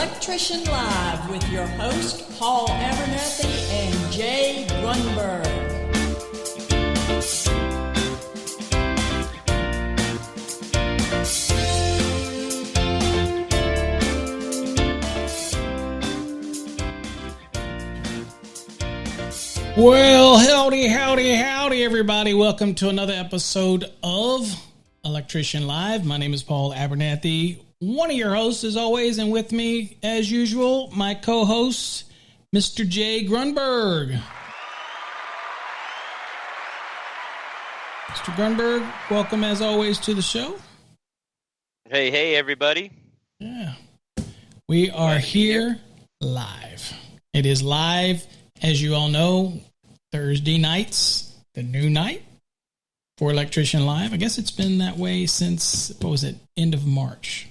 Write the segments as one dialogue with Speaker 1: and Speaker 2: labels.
Speaker 1: Electrician Live with your host, Paul Abernathy and Jay Grunberg. Well, howdy, everybody. Welcome to another episode of Electrician Live. My name is Paul Abernathy, one of your hosts as always, and with me, as usual, my co-host, Mr. Jay Grunberg. Mr. Grunberg, welcome as always to the show.
Speaker 2: Hey, everybody.
Speaker 1: Yeah. We are here live. It is live, as you all know, Thursday nights, the new night for Electrician Live. I guess it's been that way since, end of March.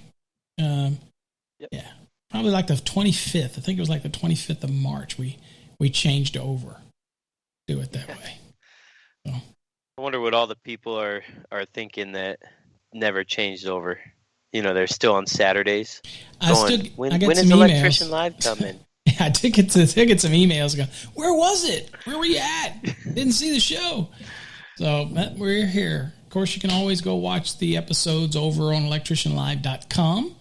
Speaker 1: Yeah, probably like the 25th. I think it was like the 25th of March we changed over. Do it that way. So.
Speaker 2: I wonder what all the people are thinking that never changed over. You know, they're still on Saturdays. When is Electrician Live coming?
Speaker 1: Yeah, I did get some emails going, where was it? Where were you at? Didn't see the show. So we're here. Of course, you can always go watch the episodes over on electricianlive.com.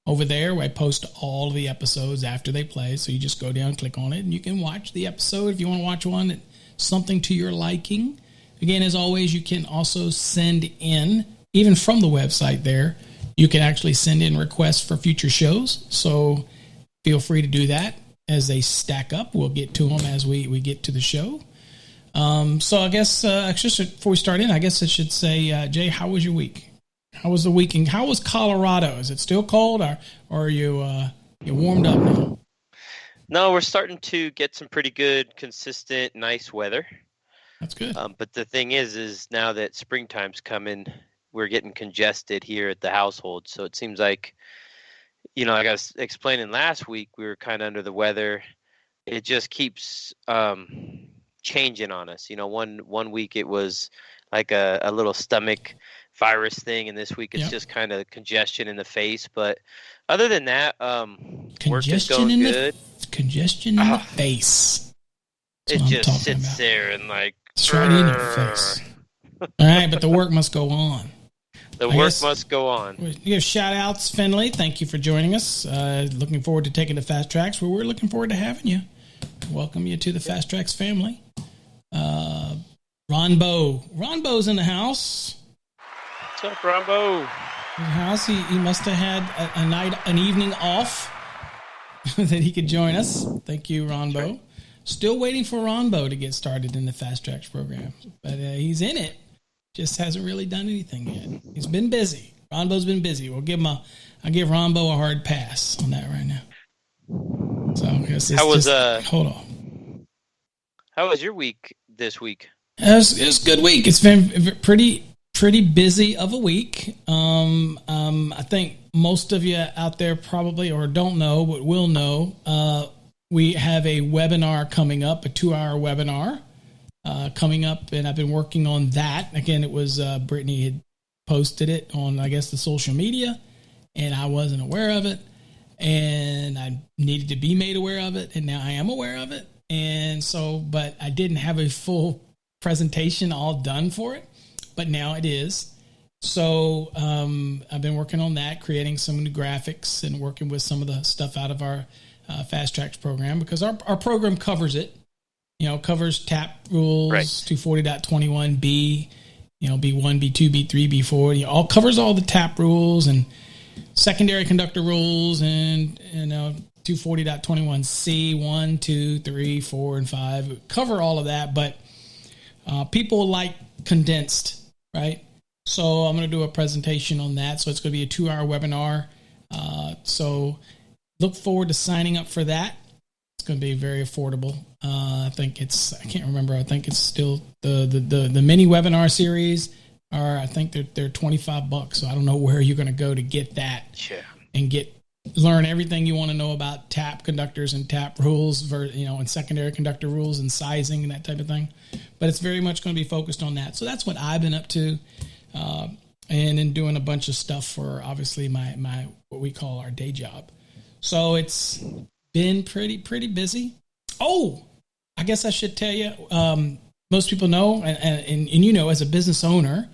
Speaker 1: Over there, where I post all of the episodes after they play. So you just go down, click on it, and you can watch the episode if you want to watch one that's something to your liking. Again, as always, you can also send in, even from the website there, you can actually send in requests for future shows. So feel free to do that as they stack up. We'll get to them as we get to the show. So I guess, just before we start in, I guess I should say, Jay, how was your week? How was the weekend? How was Colorado? Is it still cold, or are you warmed up now?
Speaker 2: No, we're starting to get some pretty good, consistent, nice weather.
Speaker 1: That's good.
Speaker 2: But the thing is now that springtime's coming, we're getting congested here at the household. So it seems like, like I was explaining last week, we were kind of under the weather. It just keeps changing on us. One week it was like a little stomach virus thing, and this week it's just kind of congestion in the face. But other than that, work is going good.
Speaker 1: Congestion in the face.
Speaker 2: It just sits there and
Speaker 1: it's right in your face. All right, but the work must go on.
Speaker 2: The work must go on.
Speaker 1: We give shout-outs, Finley. Thank you for joining us. Looking forward to taking the Fast Tracks. We're looking forward to having you. Welcome you to the Fast Tracks family. Ronbo's in the house.
Speaker 2: What's up, Ronbo?
Speaker 1: In the house. He must have had an evening off that he could join us. Thank you, Ronbo. Sure. Still waiting for Ronbo to get started in the Fast Tracks program, but he's in it. Just hasn't really done anything yet. He's been busy. Ronbo's been busy. I'll give Ronbo a hard pass on that right now. So I guess hold on.
Speaker 2: How was your week this week?
Speaker 1: It was a good week. It's been pretty busy of a week. I think most of you out there probably or don't know, but will know. We have a webinar coming up, a 2-hour webinar. Coming up, and I've been working on that. Again, it was Brittany had posted it on, I guess, the social media, and I wasn't aware of it, and I needed to be made aware of it, and now I am aware of it. And so, but I didn't have a full presentation all done for it, but now it is. So I've been working on that, creating some new graphics and working with some of the stuff out of our Fast Tracks program, because our program covers it. Covers tap rules, right. 240.21b, B1, B2, B3, B4. All covers all the tap rules and secondary conductor rules, and 240.21c, 1, 2, 3, 4, and 5. We cover all of that, but people like condensed, right? So I'm going to do a presentation on that. So it's going to be a 2-hour webinar. So look forward to signing up for that. It's going to be very affordable. I think I can't remember. I think it's still the mini webinar series are, I think they're $25. So I don't know where you're going to go to get that and learn everything you want to know about tap conductors and tap rules, and secondary conductor rules and sizing and that type of thing. But it's very much going to be focused on that. So that's what I've been up to. And then doing a bunch of stuff for obviously my what we call our day job. So it's been pretty busy. Oh, I guess I should tell you, most people know, and you know, as a business owner,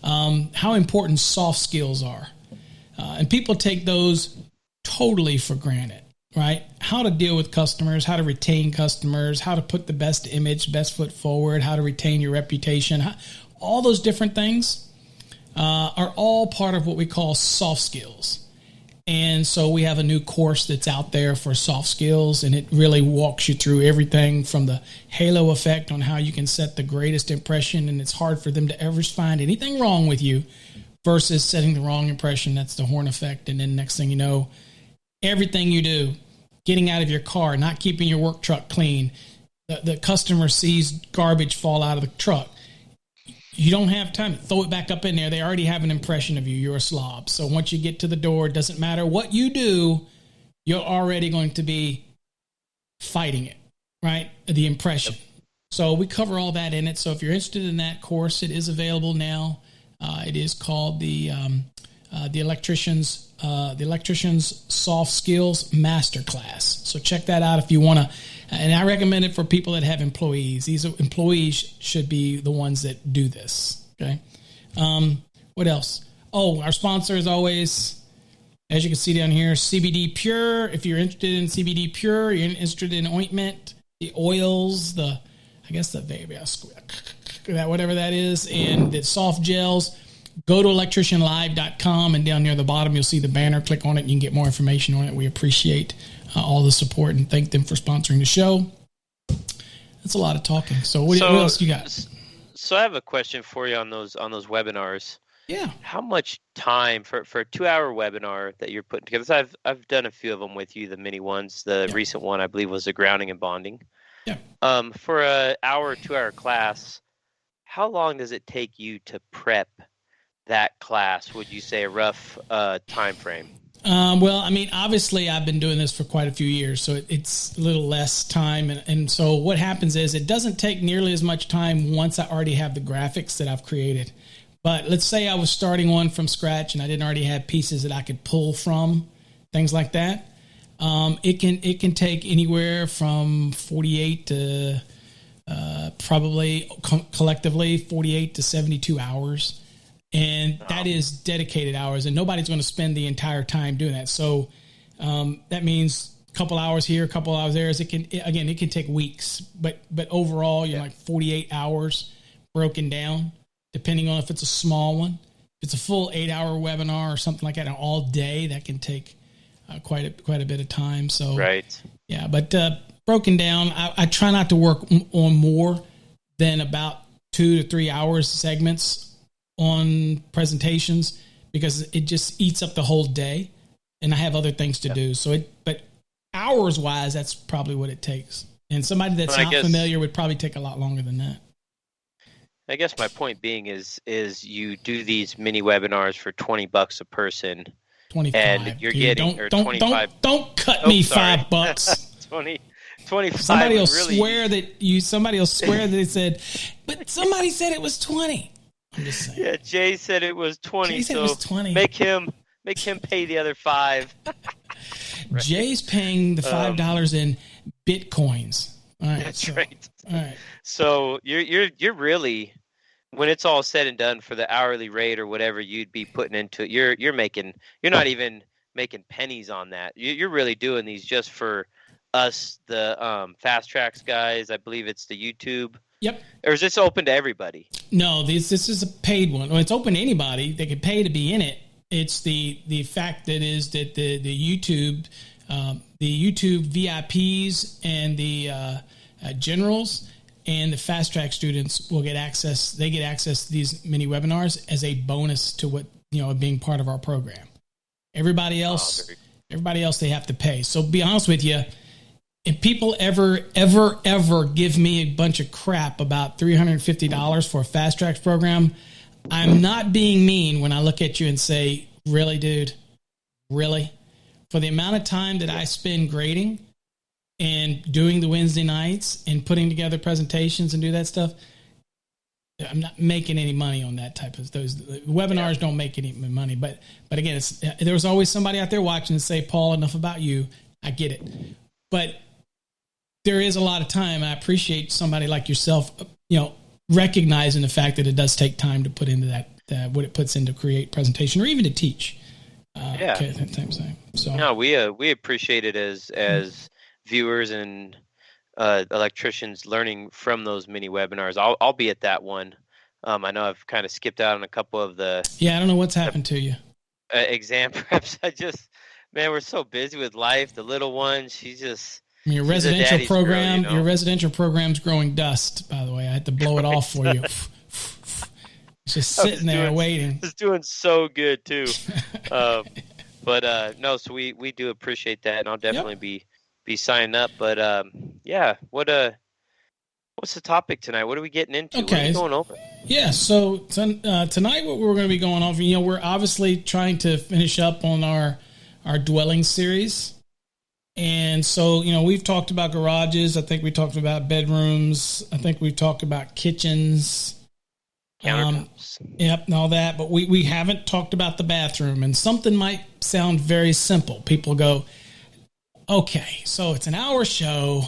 Speaker 1: how important soft skills are. And people take those totally for granted, right? How to deal with customers, how to retain customers, how to put the best image, best foot forward, how to retain your reputation. All those different things are all part of what we call soft skills. And so we have a new course that's out there for soft skills, and it really walks you through everything from the halo effect on how you can set the greatest impression, and it's hard for them to ever find anything wrong with you, versus setting the wrong impression. That's the horn effect. And then next thing you know, everything you do, getting out of your car, not keeping your work truck clean, the customer sees garbage fall out of the truck. You don't have time to throw it back up in there. They already have an impression of you. You're a slob. So once you get to the door, it doesn't matter what you do, you're already going to be fighting it, right? The impression. So we cover all that in it. So if you're interested in that course, it is available now. It is called the Electrician's Soft Skills Masterclass. So check that out if you want to. And I recommend it for people that have employees. These employees should be the ones that do this. Okay. What else? Oh, our sponsor is always, as you can see down here, CBD Pure. If you're interested in CBD Pure, you're interested in ointment, the oils, that whatever that is, and the soft gels. Go to electricianlive.com, and down near the bottom, you'll see the banner. Click on it, and you can get more information on it. We appreciate all the support and thank them for sponsoring the show. That's a lot of talking. So what else you got?
Speaker 2: So I have a question for you on those webinars.
Speaker 1: Yeah.
Speaker 2: How much time for a 2-hour webinar that you're putting together? I've done a few of them with you, the mini ones. The recent one, I believe, was the grounding and bonding.
Speaker 1: Yeah.
Speaker 2: For a 2-hour class, how long does it take you to prep that class? Would you say a rough time frame?
Speaker 1: Well, I mean, obviously I've been doing this for quite a few years, so it's a little less time. And so what happens is it doesn't take nearly as much time once I already have the graphics that I've created. But let's say I was starting one from scratch and I didn't already have pieces that I could pull from, things like that. It can take anywhere from 48 to probably collectively 48 to 72 hours. And that is dedicated hours, and nobody's going to spend the entire time doing that. So that means a couple hours here, a couple hours there. It can take weeks, but overall, you're like 48 hours broken down, depending on if it's a small one. If it's a full 8-hour webinar or something like that, and all day, that can take quite a bit of time. So
Speaker 2: right,
Speaker 1: yeah, but broken down, I try not to work on more than about 2 to 3 hours segments on presentations, because it just eats up the whole day, and I have other things to do. So but hours wise, that's probably what it takes. And somebody that's not familiar would probably take a lot longer than that.
Speaker 2: I guess my point being is you do these mini webinars for $20 a person,
Speaker 1: 25,
Speaker 2: and you're getting or 25.
Speaker 1: Don't cut me $5.
Speaker 2: 25.
Speaker 1: Somebody will swear that they said, but somebody said it was 20. I'm just saying.
Speaker 2: Yeah, Jay said it was 20.
Speaker 1: Jay said it was 20.
Speaker 2: Make him pay the other 5.
Speaker 1: Right. Jay's paying the $5 in Bitcoins. All right,
Speaker 2: that's right.
Speaker 1: All right.
Speaker 2: So you're really, when it's all said and done, for the hourly rate or whatever you'd be putting into it, you're not even making pennies on that. You're really doing these just for us, the Fast Tracks guys. I believe it's the YouTube.
Speaker 1: Yep.
Speaker 2: Or is this open to everybody?
Speaker 1: No, this is a paid one. Well, it's open to anybody. They can pay to be in it. It's the fact that the YouTube VIPs and the generals and the Fast Track students will get access. They get access to these mini webinars as a bonus to what, being part of our program. Everybody else, they have to pay. So be honest with you. If people ever give me a bunch of crap about $350 for a Fast Tracks program, I'm not being mean when I look at you and say, really, dude? Really? For the amount of time that I spend grading and doing the Wednesday nights and putting together presentations and do that stuff, I'm not making any money on that type of those webinars. Don't make any money, but again, there's always somebody out there watching and say, Paul, enough about you. I get it, but there is a lot of time. I appreciate somebody like yourself, recognizing the fact that it does take time to put into that what it puts into create presentation or even to teach. So
Speaker 2: no, we appreciate it as viewers and electricians learning from those mini webinars. I'll be at that one. I know I've kind of skipped out on a couple of the.
Speaker 1: Yeah, I don't know what's happened to you.
Speaker 2: Exam preps. We're so busy with life. The little one,
Speaker 1: your residential program. Girl, Your residential program's growing dust. By the way, I had to blow it off for you. It's just sitting there waiting.
Speaker 2: It's doing so good too. But no, so we do appreciate that, and I'll definitely be signing up. But what's the topic tonight? What are we getting into?
Speaker 1: Okay.
Speaker 2: What are we going over?
Speaker 1: Yeah, so tonight what we're going to be going over, we're obviously trying to finish up on our dwelling series. And so, we've talked about garages. I think we talked about bedrooms. I think we've talked about kitchens.
Speaker 2: Countertops.
Speaker 1: And all that. But we haven't talked about the bathroom. And something might sound very simple. People go, okay, so it's an hour show.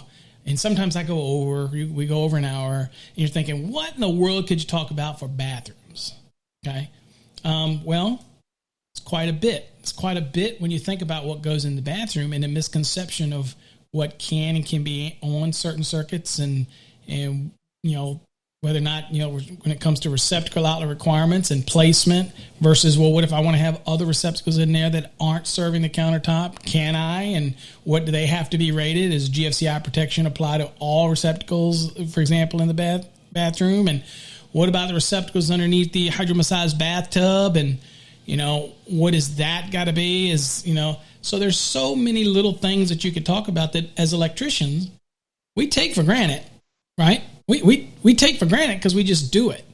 Speaker 1: And sometimes I go over, we go over an hour. And you're thinking, what in the world could you talk about for bathrooms? Okay. Well, it's quite a bit. It's quite a bit when you think about what goes in the bathroom and the misconception of what can and can be on certain circuits and whether or not, when it comes to receptacle outlet requirements and placement versus, well, what if I want to have other receptacles in there that aren't serving the countertop? Can I? And what do they have to be rated? Does GFCI protection apply to all receptacles, for example, in the bathroom? And what about the receptacles underneath the hydromassage bathtub? And, what is that got to be? So there's so many little things that you could talk about that as electricians, we take for granted, right? We take for granted because we just do it.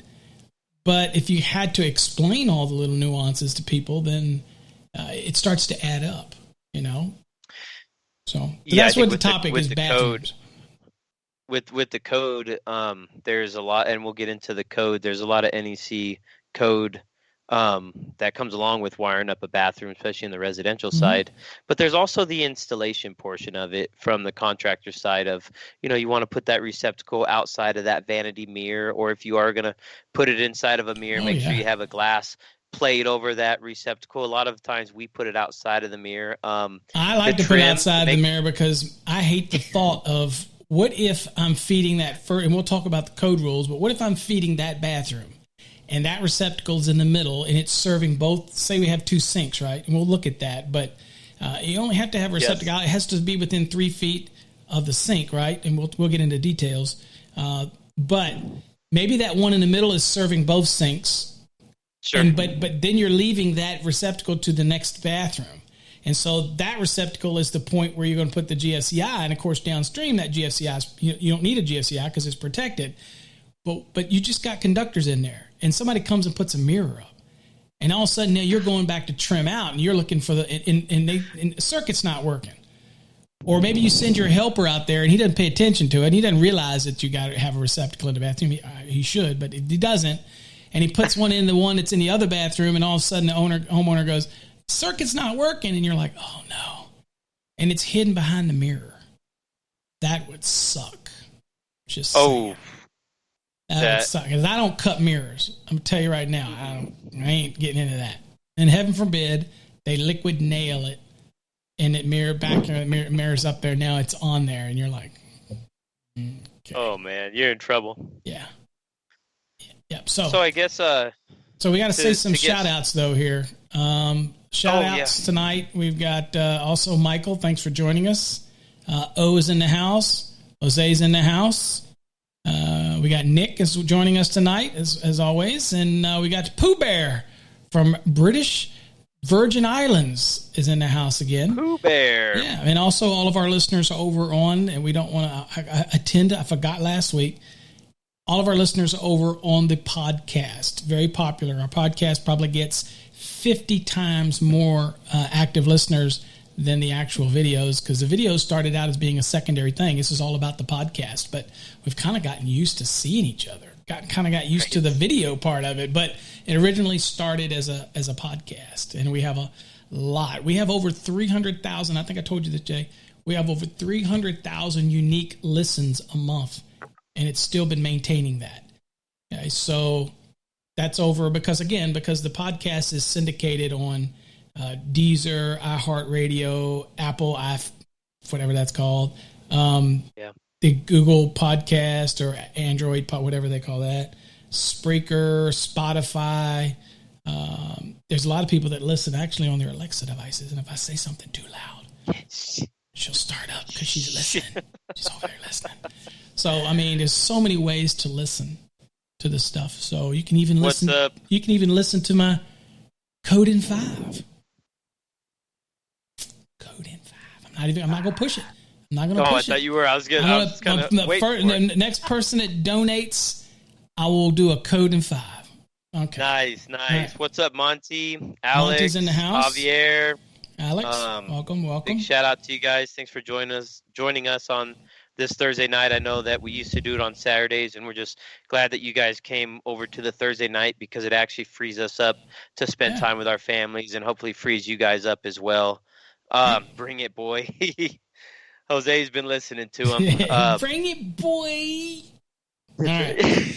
Speaker 1: But if you had to explain all the little nuances to people, then it starts to add up, So that's what the topic is, bathrooms.
Speaker 2: With the code, there's a lot, and we'll get into the code. There's a lot of NEC code that comes along with wiring up a bathroom, especially in the residential side. But there's also the installation portion of it from the contractor side of, you want to put that receptacle outside of that vanity mirror, or if you are going to put it inside of a mirror, make sure you have a glass plate over that receptacle. A lot of times we put it outside of the mirror.
Speaker 1: I like to put it outside the mirror because I hate the thought of what if I'm feeding that and we'll talk about the code rules, but what if I'm feeding that bathroom? And that receptacle is in the middle, and it's serving both. Say we have two sinks, right? And we'll look at that. But you only have to have a receptacle. Yes. It has to be within 3 feet of the sink, right? And we'll get into details. But maybe that one in the middle is serving both sinks.
Speaker 2: Sure.
Speaker 1: But then you're leaving that receptacle to the next bathroom. And so that receptacle is the point where you're going to put the GFCI. And, of course, downstream, that GFCI, you don't need a GFCI because it's protected. But you just got conductors in there. And somebody comes and puts a mirror up. And all of a sudden, now you're going back to trim out, and you're looking for and the circuit's not working. Or maybe you send your helper out there, and he doesn't pay attention to it. And he doesn't realize that you got to have a receptacle in the bathroom. He should, but he doesn't. And he puts one in the one that's in the other bathroom, and all of a sudden the homeowner goes, circuit's not working. And you're like, oh, no. And it's hidden behind the mirror. That would suck. Just saying. That would suck. Because I don't cut mirrors. I'm going to tell you right now, I ain't getting into that. And heaven forbid, they liquid nail it, and it mirror's up there. Now it's on there, and you're like, okay.
Speaker 2: Oh, man, you're in trouble.
Speaker 1: Yeah. Yep. So
Speaker 2: I guess
Speaker 1: so we got to say some shout outs though here. Shout outs tonight. We've got also Michael. Thanks for joining us. O is in the house. Jose's in the house. We got Nick is joining us tonight as always, and we got Pooh Bear from British Virgin Islands is in the house again.
Speaker 2: Pooh Bear.
Speaker 1: Yeah, and also all of our listeners over on, and we don't want to. I forgot last week. All of our listeners over on the podcast, very popular. Our podcast probably gets 50 times more active listeners than the actual videos, because the videos started out as being a secondary thing. This is all about the podcast, but we've kind of gotten used to seeing each other. got used to the video part of it, but it originally started as a podcast, and we have a lot. We have over 300,000. I think I told you this, Jay. We have over 300,000 unique listens a month, and it's still been maintaining that. Okay, so that's over because the podcast is syndicated on Deezer, iHeartRadio, Apple, whatever that's called. The Google Podcast or Android, whatever they call that. Spreaker, Spotify. There's a lot of people that listen actually on their Alexa devices, and if I say something too loud, she'll start up because she's listening. She's over there listening. So, I mean, there's so many ways to listen to this stuff. So you can even listen.
Speaker 2: What's up?
Speaker 1: You can even listen to my Code in 5. Code in 5. I'm not gonna push it. I'm not gonna push it.
Speaker 2: I thought you were. I was kind of waiting for it.
Speaker 1: The next person that donates, I will do a Code in 5. Okay.
Speaker 2: Nice.
Speaker 1: Right.
Speaker 2: What's up, Monty? Alex,
Speaker 1: Monty's in the house.
Speaker 2: Javier,
Speaker 1: Alex, welcome.
Speaker 2: Big shout out to you guys. Thanks for joining us on this Thursday night. I know that we used to do it on Saturdays, and we're just glad that you guys came over to the Thursday night because it actually frees us up to spend time with our families, and hopefully frees you guys up as well. Bring it, boy. Jose's been listening to him.
Speaker 1: Bring it, boy. All right.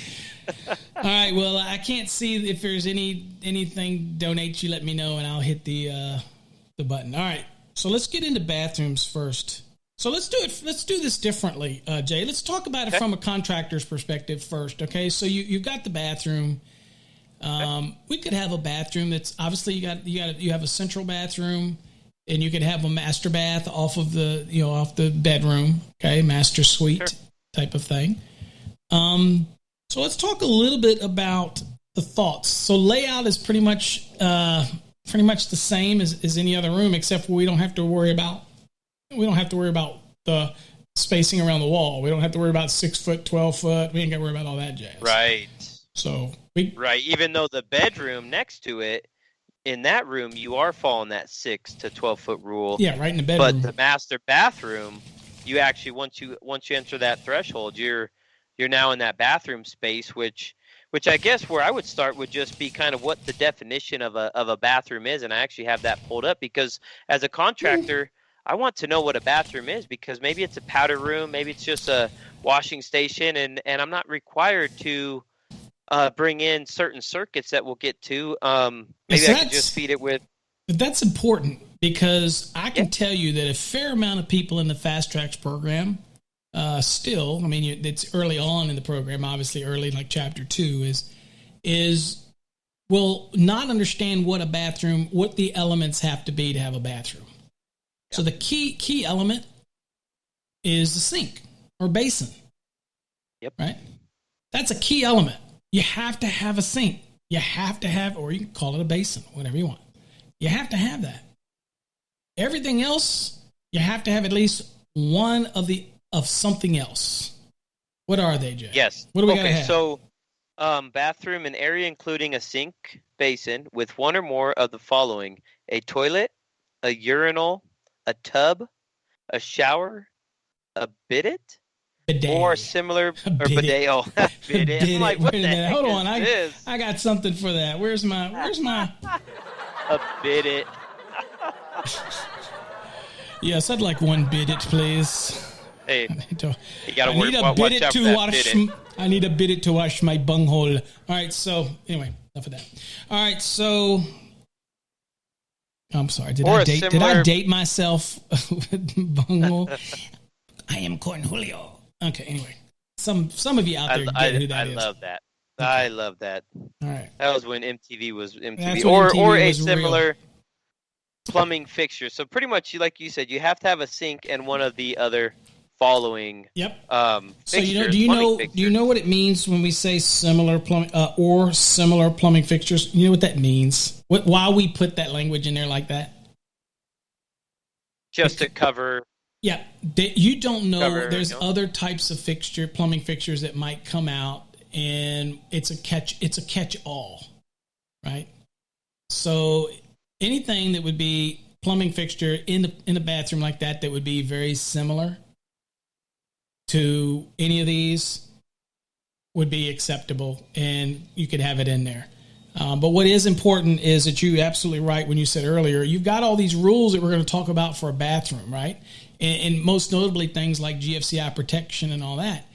Speaker 1: All right. Well, I can't see if there's anything donate. You let me know, and I'll hit the button. All right. So let's get into bathrooms first. So let's do it. Let's do this differently, Jay. Let's talk about it from a contractor's perspective first. Okay. So you've got the bathroom. We could have a bathroom that's obviously you have a central bathroom, and you could have a master bath off the bedroom. Okay, master suite type of thing. So let's talk a little bit about the thoughts. So layout is pretty much the same as any other room, except we don't have to worry about the spacing around the wall. We don't have to worry about 6 foot, 12 foot. We ain't got to worry about all that jazz.
Speaker 2: Right.
Speaker 1: So
Speaker 2: even though the bedroom next to it, in that room, you are following that 6 to 12 foot rule.
Speaker 1: Yeah, right in the bedroom.
Speaker 2: But the master bathroom, you actually once you enter that threshold, you're now in that bathroom space, which I guess where I would start would just be kind of what the definition of a bathroom is, and I actually have that pulled up because as a contractor, I want to know what a bathroom is because maybe it's a powder room, maybe it's just a washing station, and I'm not required to bring in certain circuits that we'll get to. Maybe I can just feed it with.
Speaker 1: But that's important because I can tell you that a fair amount of people in the Fast Tracks program still, I mean, it's early on in the program, obviously early, like chapter 2 will not understand what the elements have to be to have a bathroom. Yeah. So the key element is the sink or basin.
Speaker 2: Yep.
Speaker 1: Right? That's a key element. You have to have a sink. You have to have, or you can call it a basin, whatever you want. You have to have that. Everything else, you have to have at least one of something else. What are they, Jay?
Speaker 2: Yes.
Speaker 1: What do we got to have?
Speaker 2: So bathroom, an area including a sink, basin with one or more of the following: a toilet, a urinal, a tub, a shower, a bidet, or similar, or bidet. Oh, bidet. I'm like, what the heck
Speaker 1: Hold on,
Speaker 2: is this?
Speaker 1: I got something for that. Where's my
Speaker 2: a bidet?
Speaker 1: Yes, I'd like one bidet, please.
Speaker 2: Hey, you got to watch out for that bidet.
Speaker 1: I need a bidet to wash my bunghole. All right, so anyway, enough of that. All right, so I'm sorry. Did I date myself with bunghole? I am Cornholio. Okay, anyway. Some of you out there get who that is.
Speaker 2: I love that. Okay. I love that.
Speaker 1: All right.
Speaker 2: That was when MTV was MTV.
Speaker 1: MTV
Speaker 2: Or a
Speaker 1: was
Speaker 2: similar
Speaker 1: real.
Speaker 2: plumbing fixture. So pretty much, like you said, you have to have a sink and one of the other following.
Speaker 1: Yep.
Speaker 2: So
Speaker 1: do you know what it means when we say similar plumbing or similar plumbing fixtures? You know what that means? Why we put that language in there like that?
Speaker 2: Just to cover.
Speaker 1: Yeah, you don't know. There's other types of plumbing fixtures that might come out, and it's a catch-all, right? So anything that would be plumbing fixture in the bathroom like that would be very similar to any of these would be acceptable, and you could have it in there. But what is important is that you're absolutely right when you said earlier, you've got all these rules that we're going to talk about for a bathroom, right? And most notably things like GFCI protection and all that.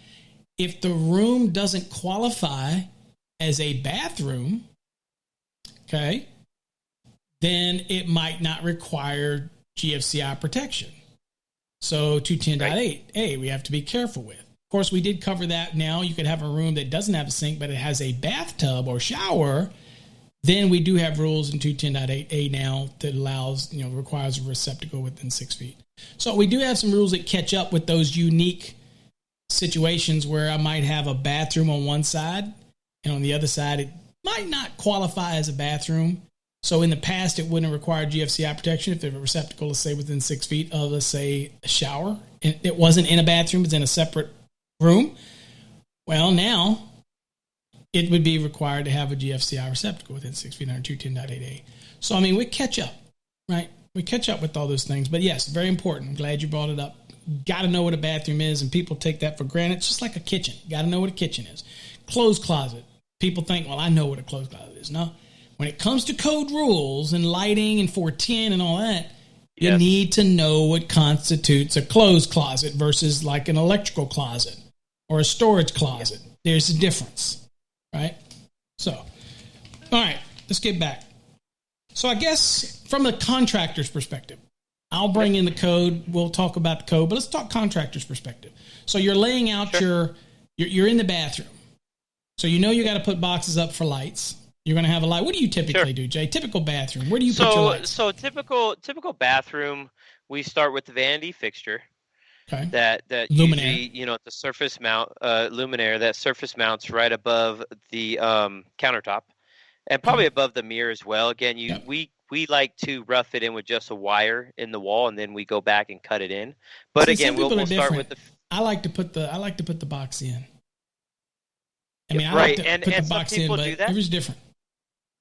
Speaker 1: If the room doesn't qualify as a bathroom, okay, then it might not require GFCI protection. So 210.8A, we have to be careful with. Of course, we did cover that. Now you could have a room that doesn't have a sink, but it has a bathtub or shower. Then we do have rules in 210.8A now that allows, requires a receptacle within 6 feet. So we do have some rules that catch up with those unique situations where I might have a bathroom on one side, and on the other side, it might not qualify as a bathroom. So in the past, it wouldn't require GFCI protection if the receptacle is, say, within 6 feet of, let's say, a shower. It wasn't in a bathroom, it's in a separate room. Well, now it would be required to have a GFCI receptacle within 6 feet under 210.8A. So, we catch up, right? We catch up with all those things. But yes, very important. I'm glad you brought it up. Got to know what a bathroom is, and people take that for granted. It's just like a kitchen. Got to know what a kitchen is. Closed closet. People think, well, I know what a closed closet is. No. When it comes to code rules and lighting and 410 and all that, you need to know what constitutes a closed closet versus like an electrical closet or a storage closet. There's a difference, right? So, all right, let's get back. So I guess from a contractor's perspective, I'll bring in the code. We'll talk about the code, but let's talk contractor's perspective. So you're laying out you're in the bathroom. So you got to put boxes up for lights. You're going to have a light. What do you typically do, Jay? Typical bathroom. Where do you put your lights?
Speaker 2: So typical bathroom, we start with the vanity fixture. Okay. That Luminaire. Usually, the surface mount, Luminaire, that surface mounts right above the countertop, and probably above the mirror as well. Again, we like to rough it in with just a wire in the wall, and then we go back and cut it in. But again, we'll start with the.
Speaker 1: I like to put the box in. I
Speaker 2: like to put the box in, but
Speaker 1: everybody's different.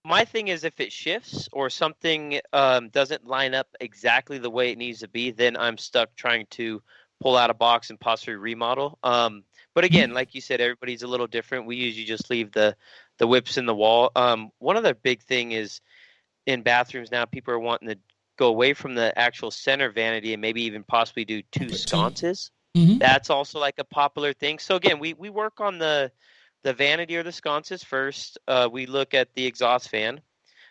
Speaker 2: My thing is, if it shifts or something doesn't line up exactly the way it needs to be, then I'm stuck trying to pull out a box and possibly remodel. But again, like you said, everybody's a little different. We usually just leave the whips in the wall. One other big thing is in bathrooms now, people are wanting to go away from the actual center vanity and maybe even possibly do two sconces. Mm-hmm. That's also like a popular thing. So again, we work on the vanity or the sconces first. We look at the exhaust fan.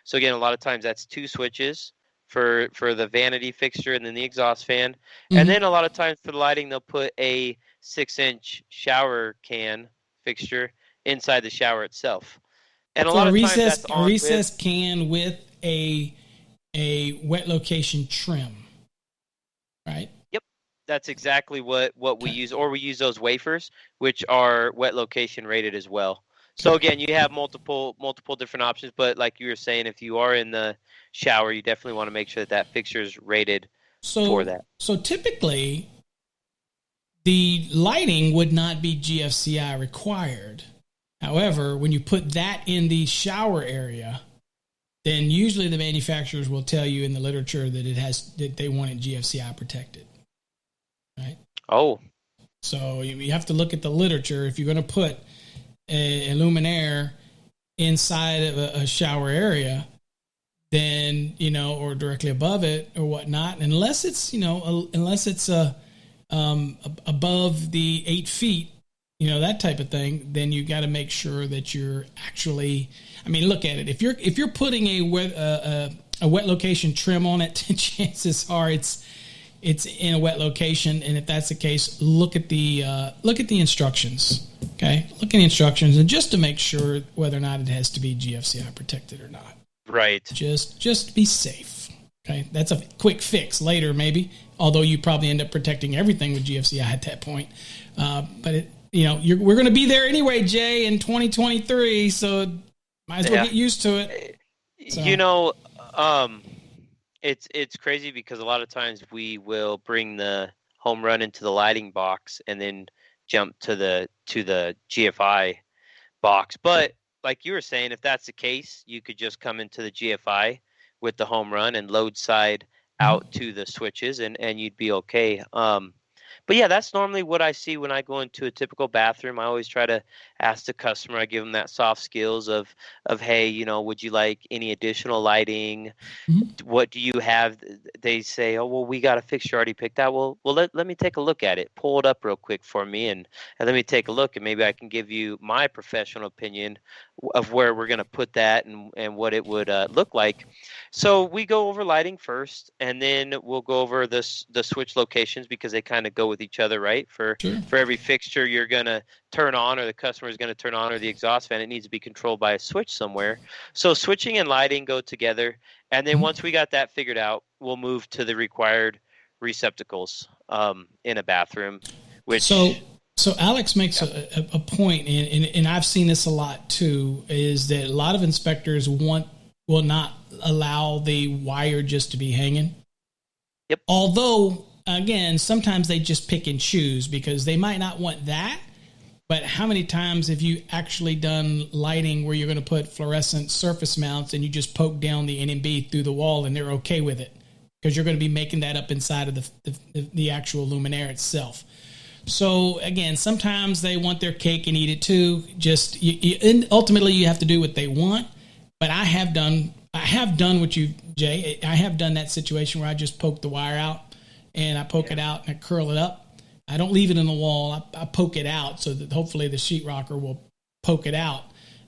Speaker 2: So again, a lot of times that's two switches for the vanity fixture and then the exhaust fan. Mm-hmm. And then a lot of times for the lighting, they'll put a 6-inch shower can fixture inside the shower itself. And a lot of times that's on
Speaker 1: recessed can with a wet location trim, right?
Speaker 2: Yep. That's exactly what we use, or we use those wafers, which are wet location rated as well. So again, you have multiple different options, but like you were saying, if you are in the shower, you definitely want to make sure that fixture is rated for that.
Speaker 1: So typically, the lighting would not be GFCI required. However, when you put that in the shower area, then usually the manufacturers will tell you in the literature that they want it GFCI protected. Right?
Speaker 2: Oh.
Speaker 1: So you have to look at the literature. If you're going to put a Luminaire inside of a shower area, then, or directly above it or whatnot, unless it's above the 8 feet, that type of thing, then you got to make sure that you're actually, look at it. If you're putting a wet location trim on it, chances are it's in a wet location, and if that's the case, look at the instructions. Okay, look at the instructions, and just to make sure whether or not it has to be GFCI protected or not.
Speaker 2: Right.
Speaker 1: Just be safe. Okay, that's a quick fix later, maybe. Although you probably end up protecting everything with GFCI at that point. But we're going to be there anyway, Jay, in 2023. So might as well get used to it. So.
Speaker 2: It's crazy because a lot of times we will bring the home run into the lighting box and then jump to the GFI box. But like you were saying, if that's the case, you could just come into the GFI with the home run and load side out to the switches, and you'd be okay. But yeah, that's normally what I see when I go into a typical bathroom. I always try to ask the customer. I give them that soft skills of hey, you know, would you like any additional lighting? What do you have? They say, oh, well, we got a fixture already picked out. Well, let me take a look at it. Pull it up real quick for me, and let me take a look, and maybe I can give you my professional opinion of where we're going to put that and what it would look like. So we go over lighting first, and then we'll go over the switch locations, because they kind of go with each other, right? For every fixture you're going to turn on, or the customer is going to turn on, or the exhaust fan, it needs to be controlled by a switch somewhere. So switching and lighting go together. And then once we got that figured out, we'll move to the required receptacles in a bathroom. Which
Speaker 1: so Alex makes a point, and I've seen this a lot too, is that a lot of inspectors will not allow the wire just to be hanging.
Speaker 2: Yep.
Speaker 1: Although, again, sometimes they just pick and choose, because they might not want that. But how many times have you actually done lighting where you're going to put fluorescent surface mounts and you just poke down the NMB through the wall and they're okay with it? Because you're going to be making that up inside of the actual luminaire itself. So, again, sometimes they want their cake and eat it too. And ultimately, you have to do what they want. But I have done what you, Jay. I have done that situation where I just poke the wire out, and I poke it out and I curl it up. I don't leave it in the wall. I poke it out so that hopefully the sheetrocker will poke it out.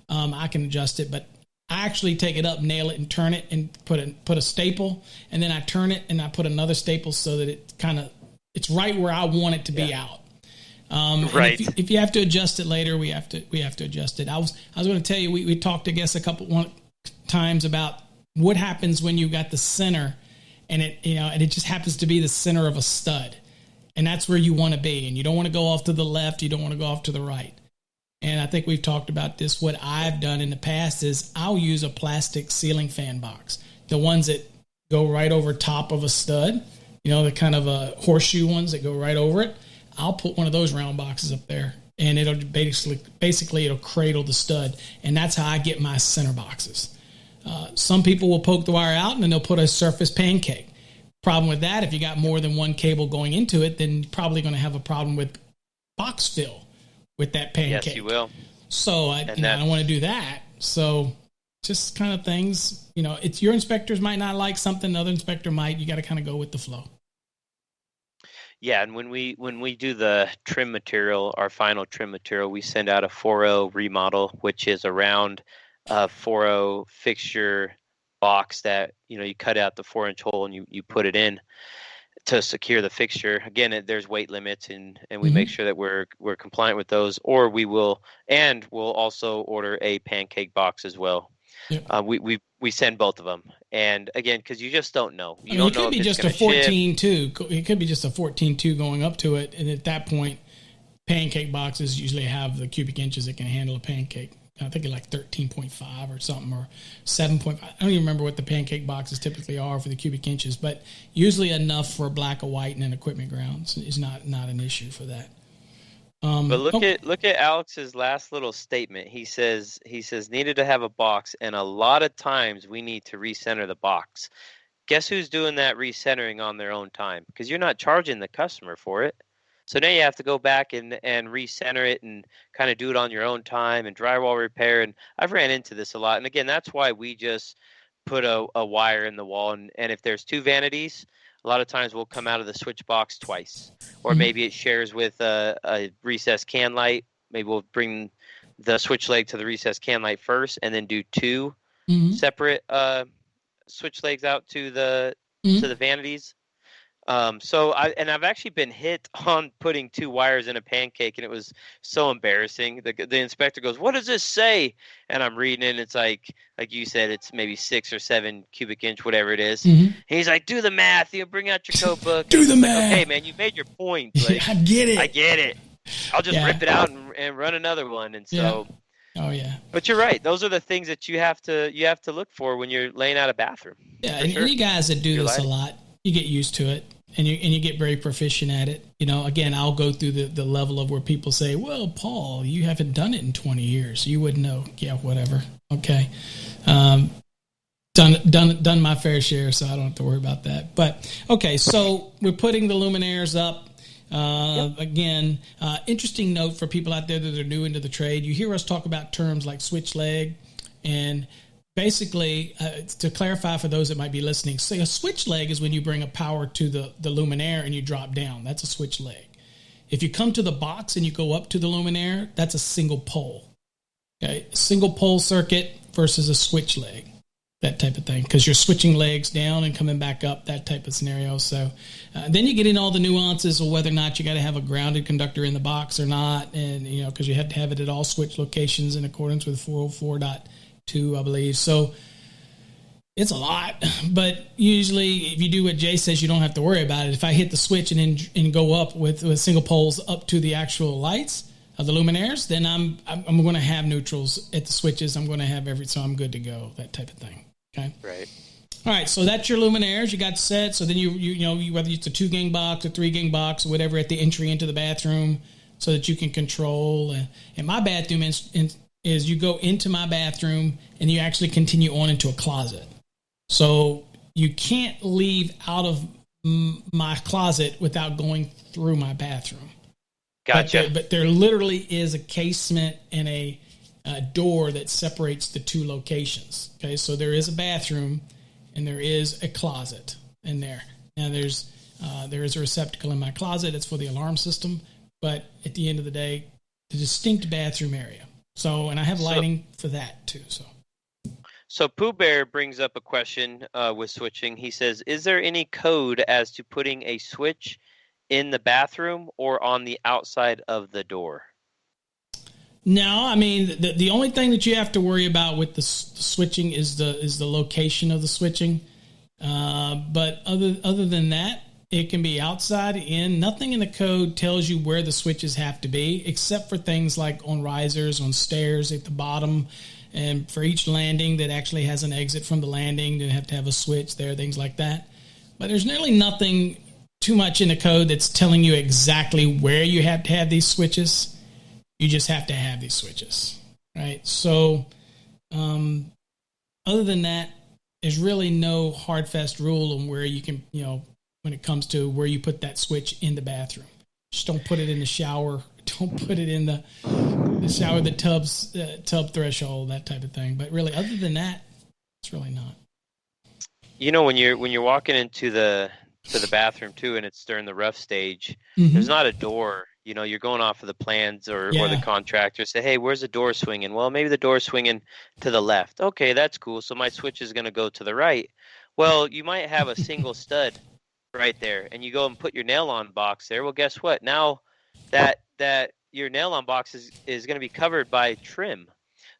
Speaker 1: I can adjust it, but I actually take it up, nail it, and turn it, and put a staple, and then I turn it and I put another staple so that it's right where I want it to be out. Right. If you have to adjust it later, we have to adjust it. I was going to tell you, we talked, I guess, a couple times about what happens when you got the center, and it just happens to be the center of a stud. And that's where you want to be. And you don't want to go off to the left. You don't want to go off to the right. And I think we've talked about this. What I've done in the past is I'll use a plastic ceiling fan box. The ones that go right over top of a stud, the kind of horseshoe ones that go right over it. I'll put one of those round boxes up there, and it'll basically it'll cradle the stud. And that's how I get my center boxes. Some people will poke the wire out, and then they'll put a surface pancake. Problem with that, if you got more than one cable going into it, then you're probably going to have a problem with box fill with that pancake.
Speaker 2: Yes, you will.
Speaker 1: So I don't want to do that. So just kind of things, it's your inspectors might not like something, another inspector might. You got to kind of go with the flow.
Speaker 2: Yeah, and when we do the trim material, our final trim material, we send out a 4.0 remodel, which is a round 4.0 fixture box that you cut out the 4-inch hole and you put it in to secure the fixture. Again, there's weight limits, and we make sure that we're compliant with those, or we'll also order a pancake box as well. Yep. We send both of them, and again, because you just don't know. You don't know if it's just a
Speaker 1: 14.2. It could be just a 14.2 going up to it, and at that point, pancake boxes usually have the cubic inches that can handle a pancake. I think it's like 13.5 or something, or 7.5. I don't even remember what the pancake boxes typically are for the cubic inches, but usually enough for black or white and an equipment ground is not an issue for that.
Speaker 2: But look at Alex's last little statement. He says needed to have a box, and a lot of times we need to recenter the box. Guess who's doing that recentering on their own time? Because you're not charging the customer for it. So now you have to go back and recenter it and kind of do it on your own time, and drywall repair. And I've ran into this a lot. And again, that's why we just put a wire in the wall. And if there's two vanities, a lot of times we'll come out of the switch box twice. Or maybe it shares with a recessed can light. Maybe we'll bring the switch leg to the recessed can light first, and then do two separate switch legs out to the vanities. I've actually been hit on putting two wires in a pancake, and it was so embarrassing. The inspector goes, "What does this say?" And I'm reading it, and it's like you said, it's maybe 6 or 7 cubic inch, whatever it is. And he's like, "Do the math. Bring out your code book."
Speaker 1: Do the math.
Speaker 2: Like, okay, man, you made your point. Like,
Speaker 1: I get it.
Speaker 2: I get it. I'll just rip it out and run another one. And so,
Speaker 1: oh yeah.
Speaker 2: But you're right. Those are the things that you have to look for when you're laying out a bathroom.
Speaker 1: Yeah, and you guys that do this a lot, you get used to it, and you get very proficient at it. Again, I'll go through the level of where people say, "Well, Paul, you haven't done it in 20 years. You wouldn't know." Yeah, whatever. Okay. Done my fair share, so I don't have to worry about that. But okay, so we're putting the luminaires up. Again, interesting note for people out there that are new into the trade. You hear us talk about terms like switch leg, and basically, to clarify for those that might be listening, say a switch leg is when you bring a power to the luminaire and you drop down. That's a switch leg. If you come to the box and you go up to the luminaire, that's a single pole. Okay, single pole circuit versus a switch leg. That type of thing, because you're switching legs down and coming back up, that type of scenario. So then you get in all the nuances of whether or not you got to have a grounded conductor in the box or not, and because you have to have it at all switch locations in accordance with 404.2, I believe. So it's a lot, but usually if you do what Jay says, you don't have to worry about it. If I hit the switch and go up with single poles up to the actual lights of the luminaires, then I'm going to have neutrals at the switches. I'm going to have so I'm good to go, that type of thing. Okay.
Speaker 2: Right.
Speaker 1: All right. So that's your luminaires. You got set. So then you whether it's a 2-gang box, a 3-gang box, or whatever at the entry into the bathroom, so that you can control. And my bathroom is you go into my bathroom and you actually continue on into a closet. So you can't leave out of my closet without going through my bathroom.
Speaker 2: Gotcha.
Speaker 1: But there literally is a casement and a door that separates the two locations. Okay, so there is a bathroom and there is a closet in there. Now there is a receptacle in my closet. It's for the alarm system, but at the end of the day, the distinct bathroom area. So, and I have lighting for that too.
Speaker 2: So Pooh Bear brings up a question with switching. He says, "Is there any code as to putting a switch in the bathroom or on the outside of the door?"
Speaker 1: No, I mean the only thing that you have to worry about with the switching is the location of the switching. But other than that, it can be outside, in. Nothing in the code tells you where the switches have to be, except for things like on risers, on stairs at the bottom, and for each landing that actually has an exit from the landing, you have to have a switch there, things like that. But there's nearly nothing too much in the code that's telling you exactly where you have to have these switches. You just have to have these switches, right? So other than that, there's really no hard, fast rule on where you can, when it comes to where you put that switch in the bathroom. Just don't put it in the shower. Don't put it in the shower, the tub threshold, that type of thing. But really, other than that, it's really not.
Speaker 2: When you're walking into the bathroom too, and it's during the rough stage, there's not a door. You're going off of the plans or the contractor say, "Hey, where's the door swinging?" Well, maybe the door's swinging to the left. Okay, that's cool. So my switch is going to go to the right. Well, you might have a single stud right there, and you go and put your nail-on box there. Well, guess what? Now that your nail-on box is going to be covered by trim.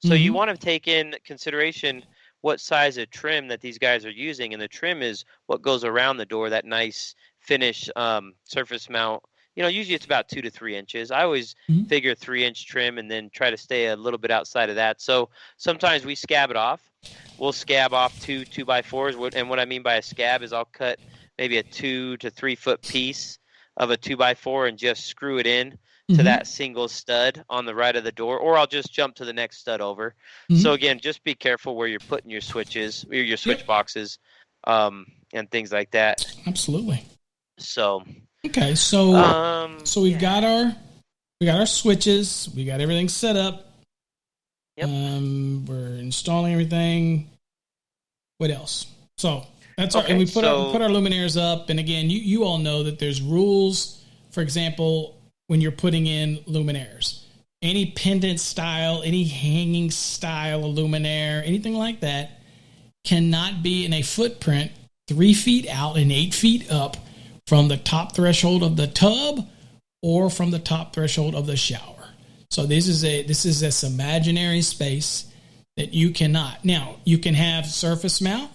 Speaker 2: So you want to take in consideration what size of trim that these guys are using, and the trim is what goes around the door, that nice finish surface mount. Usually it's about 2 to 3 inches. I always figure 3-inch trim and then try to stay a little bit outside of that. So sometimes we scab it off. We'll scab off 2 2x4s. And what I mean by a scab is I'll cut maybe a 2 to 3 foot piece of a 2x4 and just screw it in to that single stud on the right of the door, or I'll just jump to the next stud over. So again, just be careful where you're putting your switches, or your switch boxes, and things like that.
Speaker 1: Absolutely.
Speaker 2: So
Speaker 1: okay, so we've got our switches, we got everything set up.
Speaker 2: Yep.
Speaker 1: We're installing everything. What else? So that's and we put our luminaires up. And again, you all know that there's rules. For example, when you're putting in luminaires, any pendant style, any hanging style of luminaire, anything like that, cannot be in a footprint 3 feet out and 8 feet up from the top threshold of the tub or from the top threshold of the shower. So this is this imaginary space that you cannot. Now, you can have surface mount,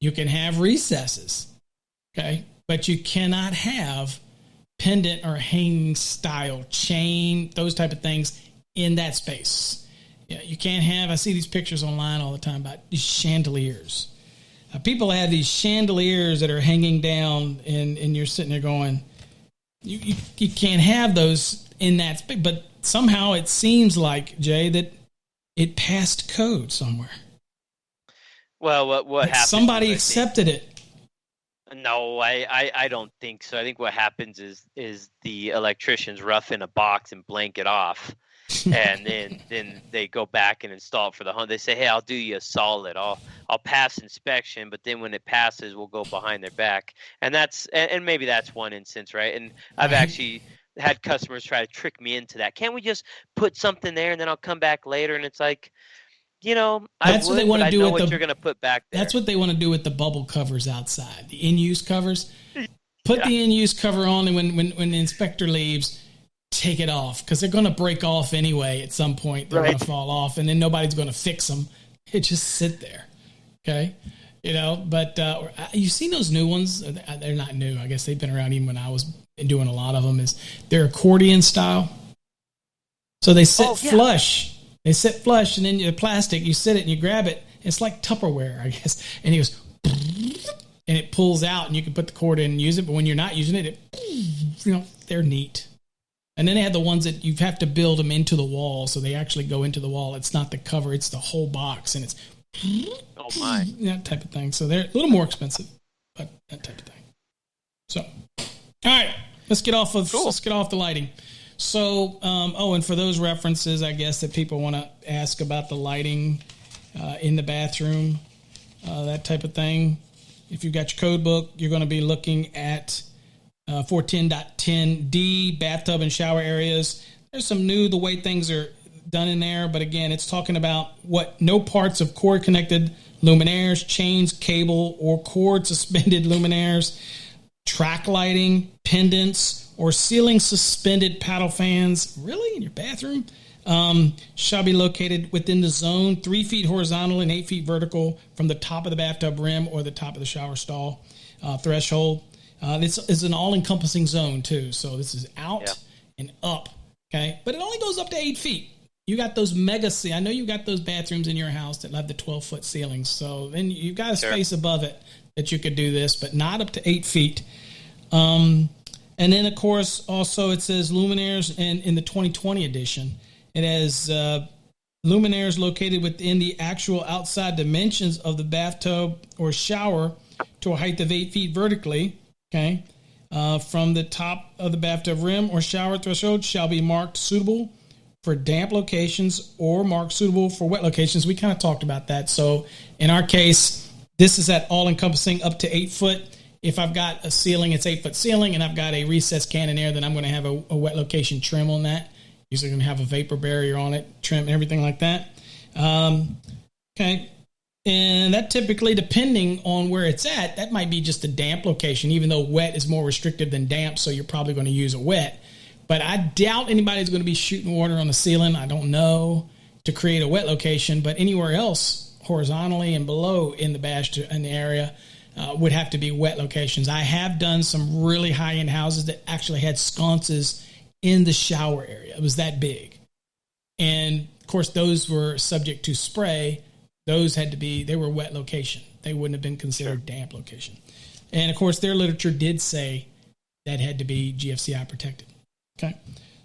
Speaker 1: you can have recesses, okay? But you cannot have pendant or hanging style chain, those type of things in that space. Yeah, you can't have, I see these pictures online all the time about these chandeliers. People have these chandeliers that are hanging down, and you're sitting there going, you can't have those in that space. But somehow it seems like, Jay, that it passed code somewhere.
Speaker 2: Well, what happened?
Speaker 1: Somebody accepted it.
Speaker 2: No, I don't think so. I think what happens is the electricians rough in a box and blank it off, and then they go back and install it for the home. They say, "Hey, I'll do you a solid. I'll pass inspection, but then when it passes, we'll go behind their back." And and maybe that's one instance, right? And I've actually had customers try to trick me into that. Can't we just put something there and then I'll come back later? And it's like,
Speaker 1: That's what they want to do with
Speaker 2: what you're going to put back there.
Speaker 1: That's what they want to do with the bubble covers outside, the in-use covers. Put the in-use cover on, and when the inspector leaves, take it off, because they're going to break off anyway at some point. They're going to fall off, and then nobody's going to fix them. It just sit there, okay? But you've seen those new ones. They're not new. I guess they've been around even when I was doing a lot of them. They're accordion style. So they sit flush. They sit flush, and then the plastic, you sit it and you grab it. It's like Tupperware, I guess. And he goes, and it pulls out, and you can put the cord in and use it. But when you're not using it, they're neat. And then they have the ones that you have to build them into the wall, so they actually go into the wall. It's not the cover; it's the whole box, and it's that type of thing. So they're a little more expensive, but that type of thing. So, all right, let's get off the lighting. So, and for those references, I guess that people want to ask about the lighting in the bathroom, that type of thing. If you've got your code book, you're going to be looking at 410.10D, bathtub and shower areas. There's some new, the way things are done in there, but again, it's talking about no parts of cord-connected luminaires, chains, cable, or cord-suspended luminaires, track lighting, pendants, or ceiling suspended paddle fans, really, in your bathroom, shall be located within the zone 3 feet horizontal and 8 feet vertical from the top of the bathtub rim or the top of the shower stall threshold. This is an all-encompassing zone, too. So this is out and up, okay? But it only goes up to 8 feet. You got those I know you got those bathrooms in your house that have the 12-foot ceilings. So then you've got a space above it that you could do this, but not up to 8 feet. And then, of course, also it says luminaires, and in the 2020 edition, it has luminaires located within the actual outside dimensions of the bathtub or shower to a height of 8 feet vertically, okay, from the top of the bathtub rim or shower threshold shall be marked suitable for damp locations or marked suitable for wet locations. We kind of talked about that. So in our case, this is at all-encompassing up to 8 foot. If I've got a ceiling, it's 8 foot ceiling, and I've got a recessed cannon air, then I'm going to have a wet location trim on that. Usually going to have a vapor barrier on it, trim, and everything like that. Okay. And that typically, depending on where it's at, that might be just a damp location, even though wet is more restrictive than damp, so you're probably going to use a wet. But I doubt anybody's going to be shooting water on the ceiling, I don't know, to create a wet location. But anywhere else, horizontally and below in the area, would have to be wet locations. I have done some really high-end houses that actually had sconces in the shower area. It was that big. And, of course, those were subject to spray. Those they were wet location. They wouldn't have been considered damp location. And, of course, their literature did say that had to be GFCI protected. Okay.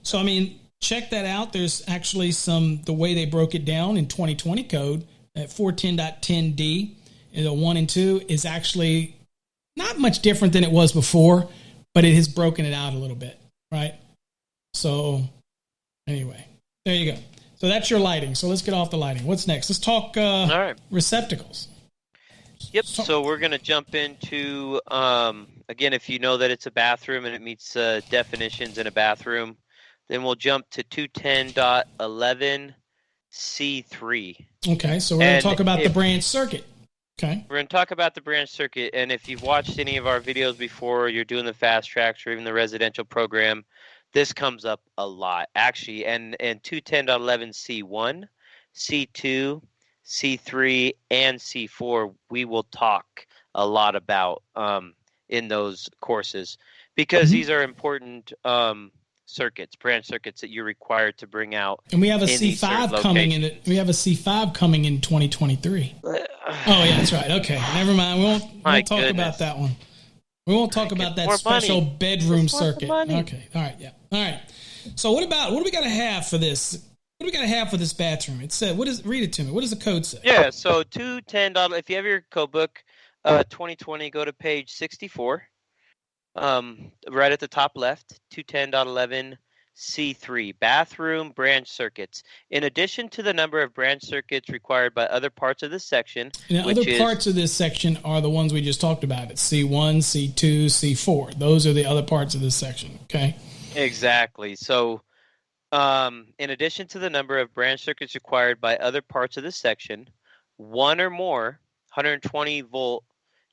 Speaker 1: So, I mean, check that out. There's actually the way they broke it down in 2020 code at 410.10D. The 1 and 2 is actually not much different than it was before, but it has broken it out a little bit, right? So, anyway, there you go. So that's your lighting. So let's get off the lighting. What's next? Let's talk receptacles.
Speaker 2: Yep. So we're going to jump into, again, if you know that it's a bathroom and it meets definitions in a bathroom, then we'll jump to 210.11C3.
Speaker 1: Okay. So we're going to talk about the branch circuit. Okay.
Speaker 2: We're going to talk about the branch circuit, and if you've watched any of our videos before, you're doing the fast tracks or even the residential program, this comes up a lot, actually. And 210.11C1, C2, C3, and C4, we will talk a lot about in those courses, because these are important branch circuits that you're required to bring out.
Speaker 1: And we have a C5 coming in. We have a C5 coming in 2023. Oh yeah, that's right. Okay, never mind. We won't talk about that one. We won't talk about that special bedroom circuit. Okay. All right. Yeah. All right. So what do we got to have for this? What do we got to have for this bathroom? It said, read it to me. What does the code say?
Speaker 2: Yeah. So 210. If you have your code book, 2020, go to page 64. Right at the top left, 210.11C3, bathroom branch circuits. In addition to the number of branch circuits required by other parts of this section,
Speaker 1: now, other parts of this section are the ones we just talked about. It's C1, C2, C4. Those are the other parts of this section, okay?
Speaker 2: Exactly. So, in addition to the number of branch circuits required by other parts of this section, one or more 120-volt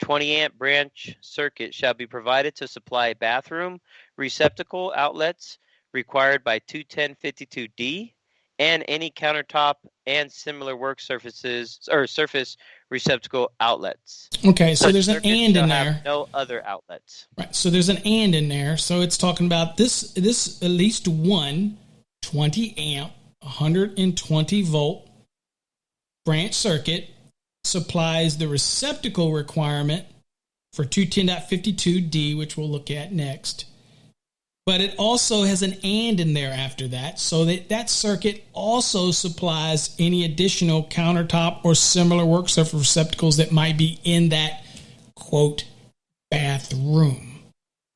Speaker 2: 20-amp branch circuit shall be provided to supply bathroom receptacle outlets required by 21052D and any countertop and similar work surfaces or surface receptacle outlets.
Speaker 1: Okay, so there's an and in there.
Speaker 2: No other outlets.
Speaker 1: Right, so there's an and in there. So it's talking about this at least one 20-amp, 120-volt branch circuit supplies the receptacle requirement for 210.52D, which we'll look at next. But it also has an and in there after that, so that circuit also supplies any additional countertop or similar work surface receptacles that might be in that, quote, bathroom.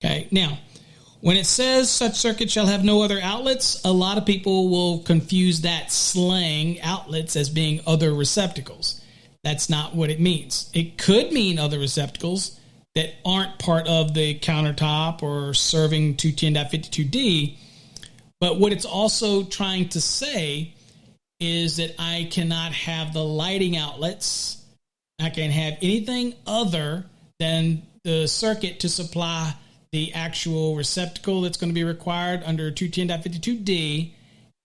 Speaker 1: Okay, now, when it says such circuit shall have no other outlets, a lot of people will confuse that slang, outlets, as being other receptacles. That's not what it means. It could mean other receptacles that aren't part of the countertop or serving 210.52D, but what it's also trying to say is that I cannot have the lighting outlets. I can have anything other than the circuit to supply the actual receptacle that's going to be required under 210.52D,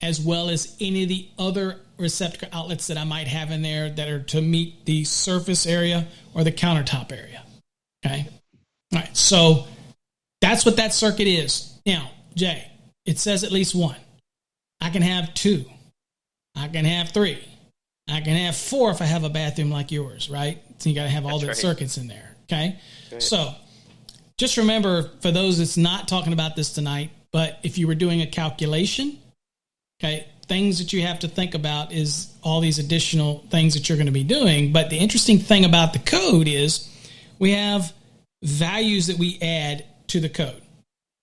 Speaker 1: as well as any of the other receptacle outlets that I might have in there that are to meet the surface area or the countertop area. Okay? All right, so that's what that circuit is. Now, Jay, it says at least one. I can have two. I can have three. I can have four if I have a bathroom like yours, right? So you got to have all the circuits in there, okay? Right. So just remember, for those that's not talking about this tonight, but if you were doing a calculation, okay, things that you have to think about is all these additional things that you're going to be doing. But the interesting thing about the code is we have values that we add to the code,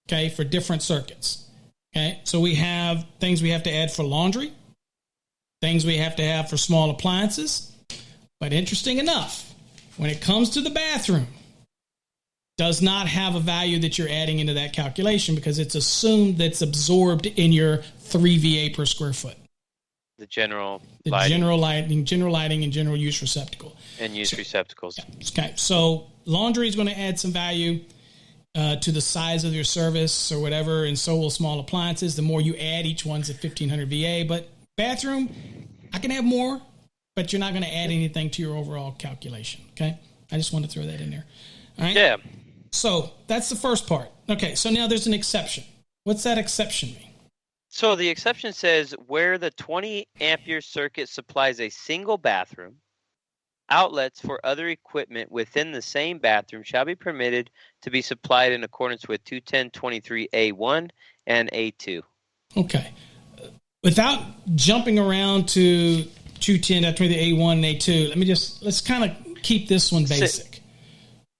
Speaker 1: okay, for different circuits. Okay, so we have things we have to add for laundry, things we have to have for small appliances. But interesting enough, when it comes to the bathroom, does not have a value that you're adding into that calculation because it's assumed that's absorbed in your 3 VA per square foot.
Speaker 2: General
Speaker 1: lighting, and general use receptacle.
Speaker 2: And use receptacles.
Speaker 1: Yeah. Okay, so laundry is going to add some value to the size of your service or whatever, and so will small appliances. The more you add, each one's at 1,500 VA. But bathroom, I can have more, but you're not going to add anything to your overall calculation. Okay, I just wanted to throw that in there. All right.
Speaker 2: Yeah.
Speaker 1: So that's the first part. Okay, so now there's an exception. What's that exception mean?
Speaker 2: So the exception says where the 20 ampere circuit supplies a single bathroom, outlets for other equipment within the same bathroom shall be permitted to be supplied in accordance with 210.23A1 and A2.
Speaker 1: Okay. Without jumping around to 210.23A1 and A2, let's kind of keep this one basic.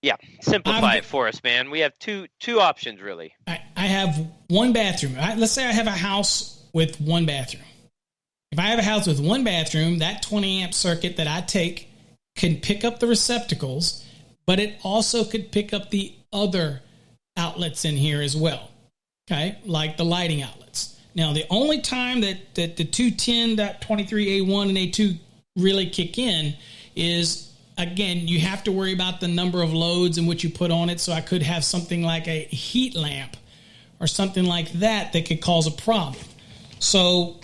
Speaker 2: Yeah, simplify it for us, man. We have two options, really.
Speaker 1: I have one bathroom. Let's say I have a house with one bathroom. If I have a house with one bathroom, that 20-amp circuit that I take can pick up the receptacles, but it also could pick up the other outlets in here as well, okay, like the lighting outlets. Now, the only time that the 210.23A1 and A2 really kick in is, again, you have to worry about the number of loads in which you put on it. So I could have something like a heat lamp or something like that could cause a problem. So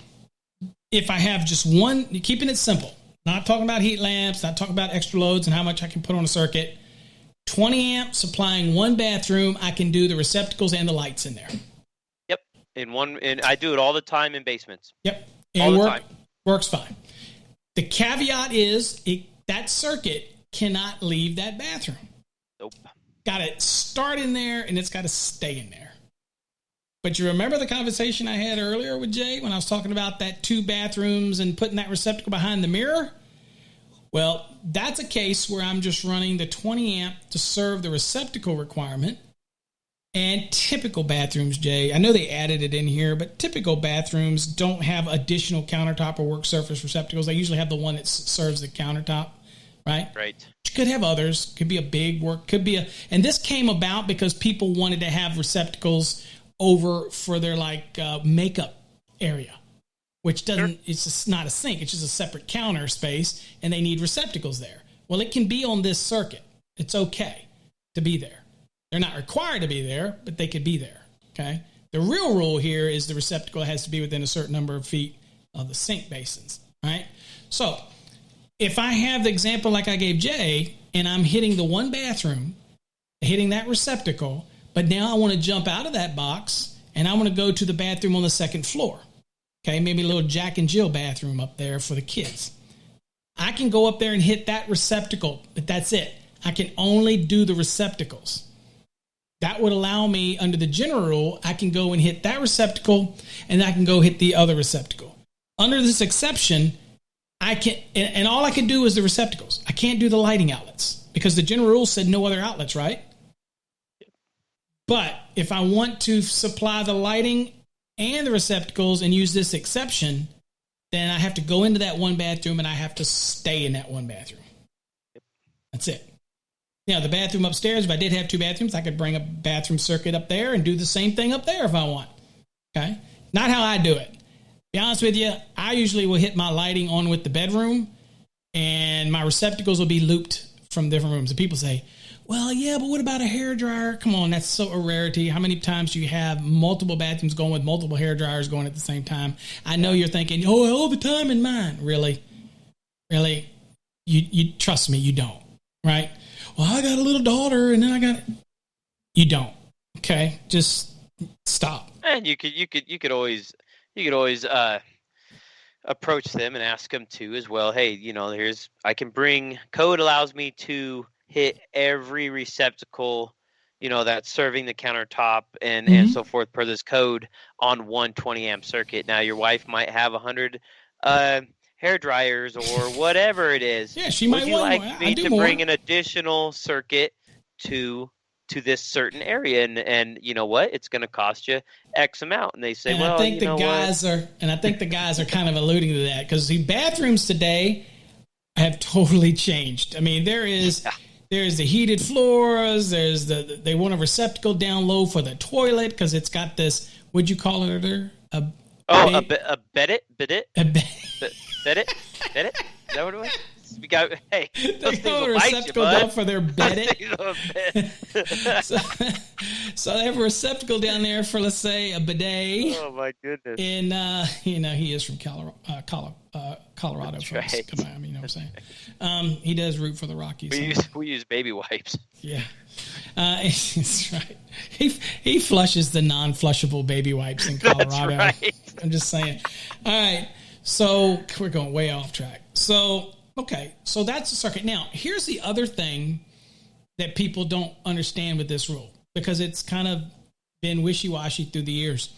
Speaker 1: if I have just one, keeping it simple, not talking about heat lamps, not talking about extra loads and how much I can put on a circuit, 20 amp supplying one bathroom, I can do the receptacles and the lights in there.
Speaker 2: Yep. And I do it all the time in basements.
Speaker 1: Yep. And works fine. The caveat is that circuit cannot leave that bathroom.
Speaker 2: Nope.
Speaker 1: Got to start in there, and it's got to stay in there. But you remember the conversation I had earlier with Jay when I was talking about that 2 bathrooms and putting that receptacle behind the mirror? Well, that's a case where I'm just running the 20 amp to serve the receptacle requirement. And typical bathrooms, Jay, I know they added it in here, but typical bathrooms don't have additional countertop or work surface receptacles. They usually have the one that serves the countertop, right?
Speaker 2: Right.
Speaker 1: Could have others. Could be a big work. Could be and this came about because people wanted to have receptacles over for their makeup area, which doesn't. Sure. It's just not a sink. It's just a separate counter space, and they need receptacles there. Well, it can be on this circuit. It's okay to be there. They're not required to be there, but they could be there, okay? The real rule here is the receptacle has to be within a certain number of feet of the sink basins, right? So if I have the example like I gave Jay, and I'm hitting the one bathroom, hitting that receptacle, but now I want to jump out of that box, and I want to go to the bathroom on the second floor, okay? Maybe a little Jack and Jill bathroom up there for the kids. I can go up there and hit that receptacle, but that's it. I can only do the receptacles. That would allow me, under the general rule, I can go and hit that receptacle, and I can go hit the other receptacle. Under this exception, I can, and all I can do is the receptacles. I can't do the lighting outlets because the general rule said no other outlets, right? But if I want to supply the lighting and the receptacles and use this exception, then I have to go into that one bathroom and I have to stay in that one bathroom. That's it. Now, the bathroom upstairs, if I did have two bathrooms, I could bring a bathroom circuit up there and do the same thing up there if I want. Okay? Not how I do it. Be honest with you, I usually will hit my lighting on with the bedroom, and my receptacles will be looped from different rooms. And people say, well, yeah, but what about a hairdryer? Come on, that's so a rarity. How many times do you have multiple bathrooms going with multiple hairdryers going at the same time? I know you're thinking, oh, all the time in mine. Really? Really? You trust me, you don't. Right? Well, I got a little daughter, and then I got. You don't. Okay, just stop.
Speaker 2: And you could always approach them and ask them too as well. Hey, I can bring code allows me to hit every receptacle, that's serving the countertop and so forth per this code on one 20 amp circuit. Now your wife might have 100 hair dryers or whatever it is.
Speaker 1: Yeah, she might want
Speaker 2: like me to bring an additional circuit to this certain area, and you know what? It's going to cost you X amount. And they say,
Speaker 1: I think the guys are kind of alluding to that because the bathrooms today have totally changed. I mean, there's the heated floors. They want a receptacle down low for the toilet because it's got this. What'd you call it there?
Speaker 2: A bidet. Is that what it was? We got, hey,
Speaker 1: they call a receptacle down for their bidet. so they have a receptacle down there for, let's say, a bidet.
Speaker 2: Oh my goodness!
Speaker 1: And he is from Colorado. Folks.
Speaker 2: Right.
Speaker 1: Come on, you know what I'm saying? He does root for the Rockies.
Speaker 2: We use baby wipes.
Speaker 1: Yeah, that's right. He flushes the non-flushable baby wipes in Colorado.
Speaker 2: That's right.
Speaker 1: I'm just saying. All right, so we're going way off track. So that's the circuit. Now, here's the other thing that people don't understand with this rule because it's kind of been wishy-washy through the years.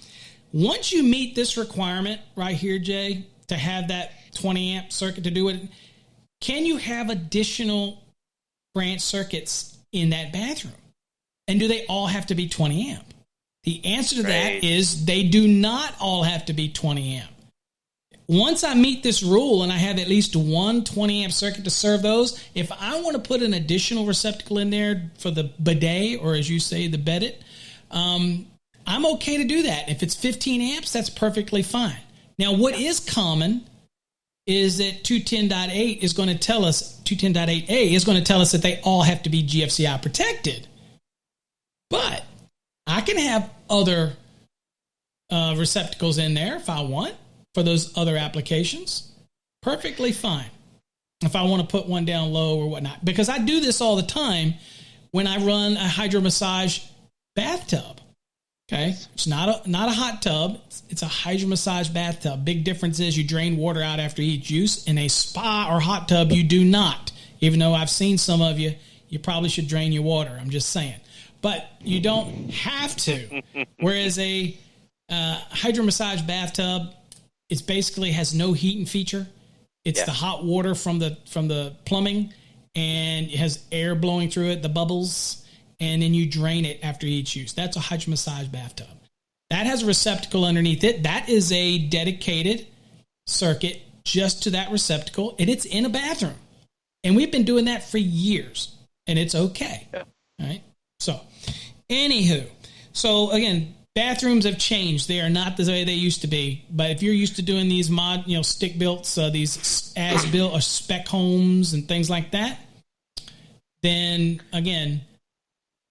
Speaker 1: Once you meet this requirement right here, Jay, to have that 20 amp circuit to do it, can you have additional branch circuits in that bathroom? And do they all have to be 20 amp? The answer to that is they do not all have to be 20 amp. Once I meet this rule and I have at least one 20 amp circuit to serve those, if I want to put an additional receptacle in there for the bidet, or as you say, the bidet, I'm okay to do that. If it's 15 amps, that's perfectly fine. Now, what is common is that 210.8 is going to tell us, 210.8a is going to tell us that they all have to be GFCI protected. But I can have other receptacles in there if I want for those other applications. Perfectly fine. If I want to put one down low or whatnot. Because I do this all the time when I run a hydro massage bathtub. Okay, it's not a hot tub. It's a hydro massage bathtub. Big difference is you drain water out after each use. In a spa or hot tub, you do not. Even though I've seen some of you, you probably should drain your water. I'm just saying. But you don't have to. Whereas a hydro massage bathtub, it basically has no heating feature. It's the hot water from the plumbing, and it has air blowing through it, the bubbles, and then you drain it after each use. That's a hydro massage bathtub. That has a receptacle underneath it. That is a dedicated circuit just to that receptacle, and it's in a bathroom. And we've been doing that for years, and it's okay. Yeah. All right? So, anywho. So, again, bathrooms have changed. They are not the way they used to be. But if you're used to doing these stick-built, these as-built or spec homes and things like that, then, again,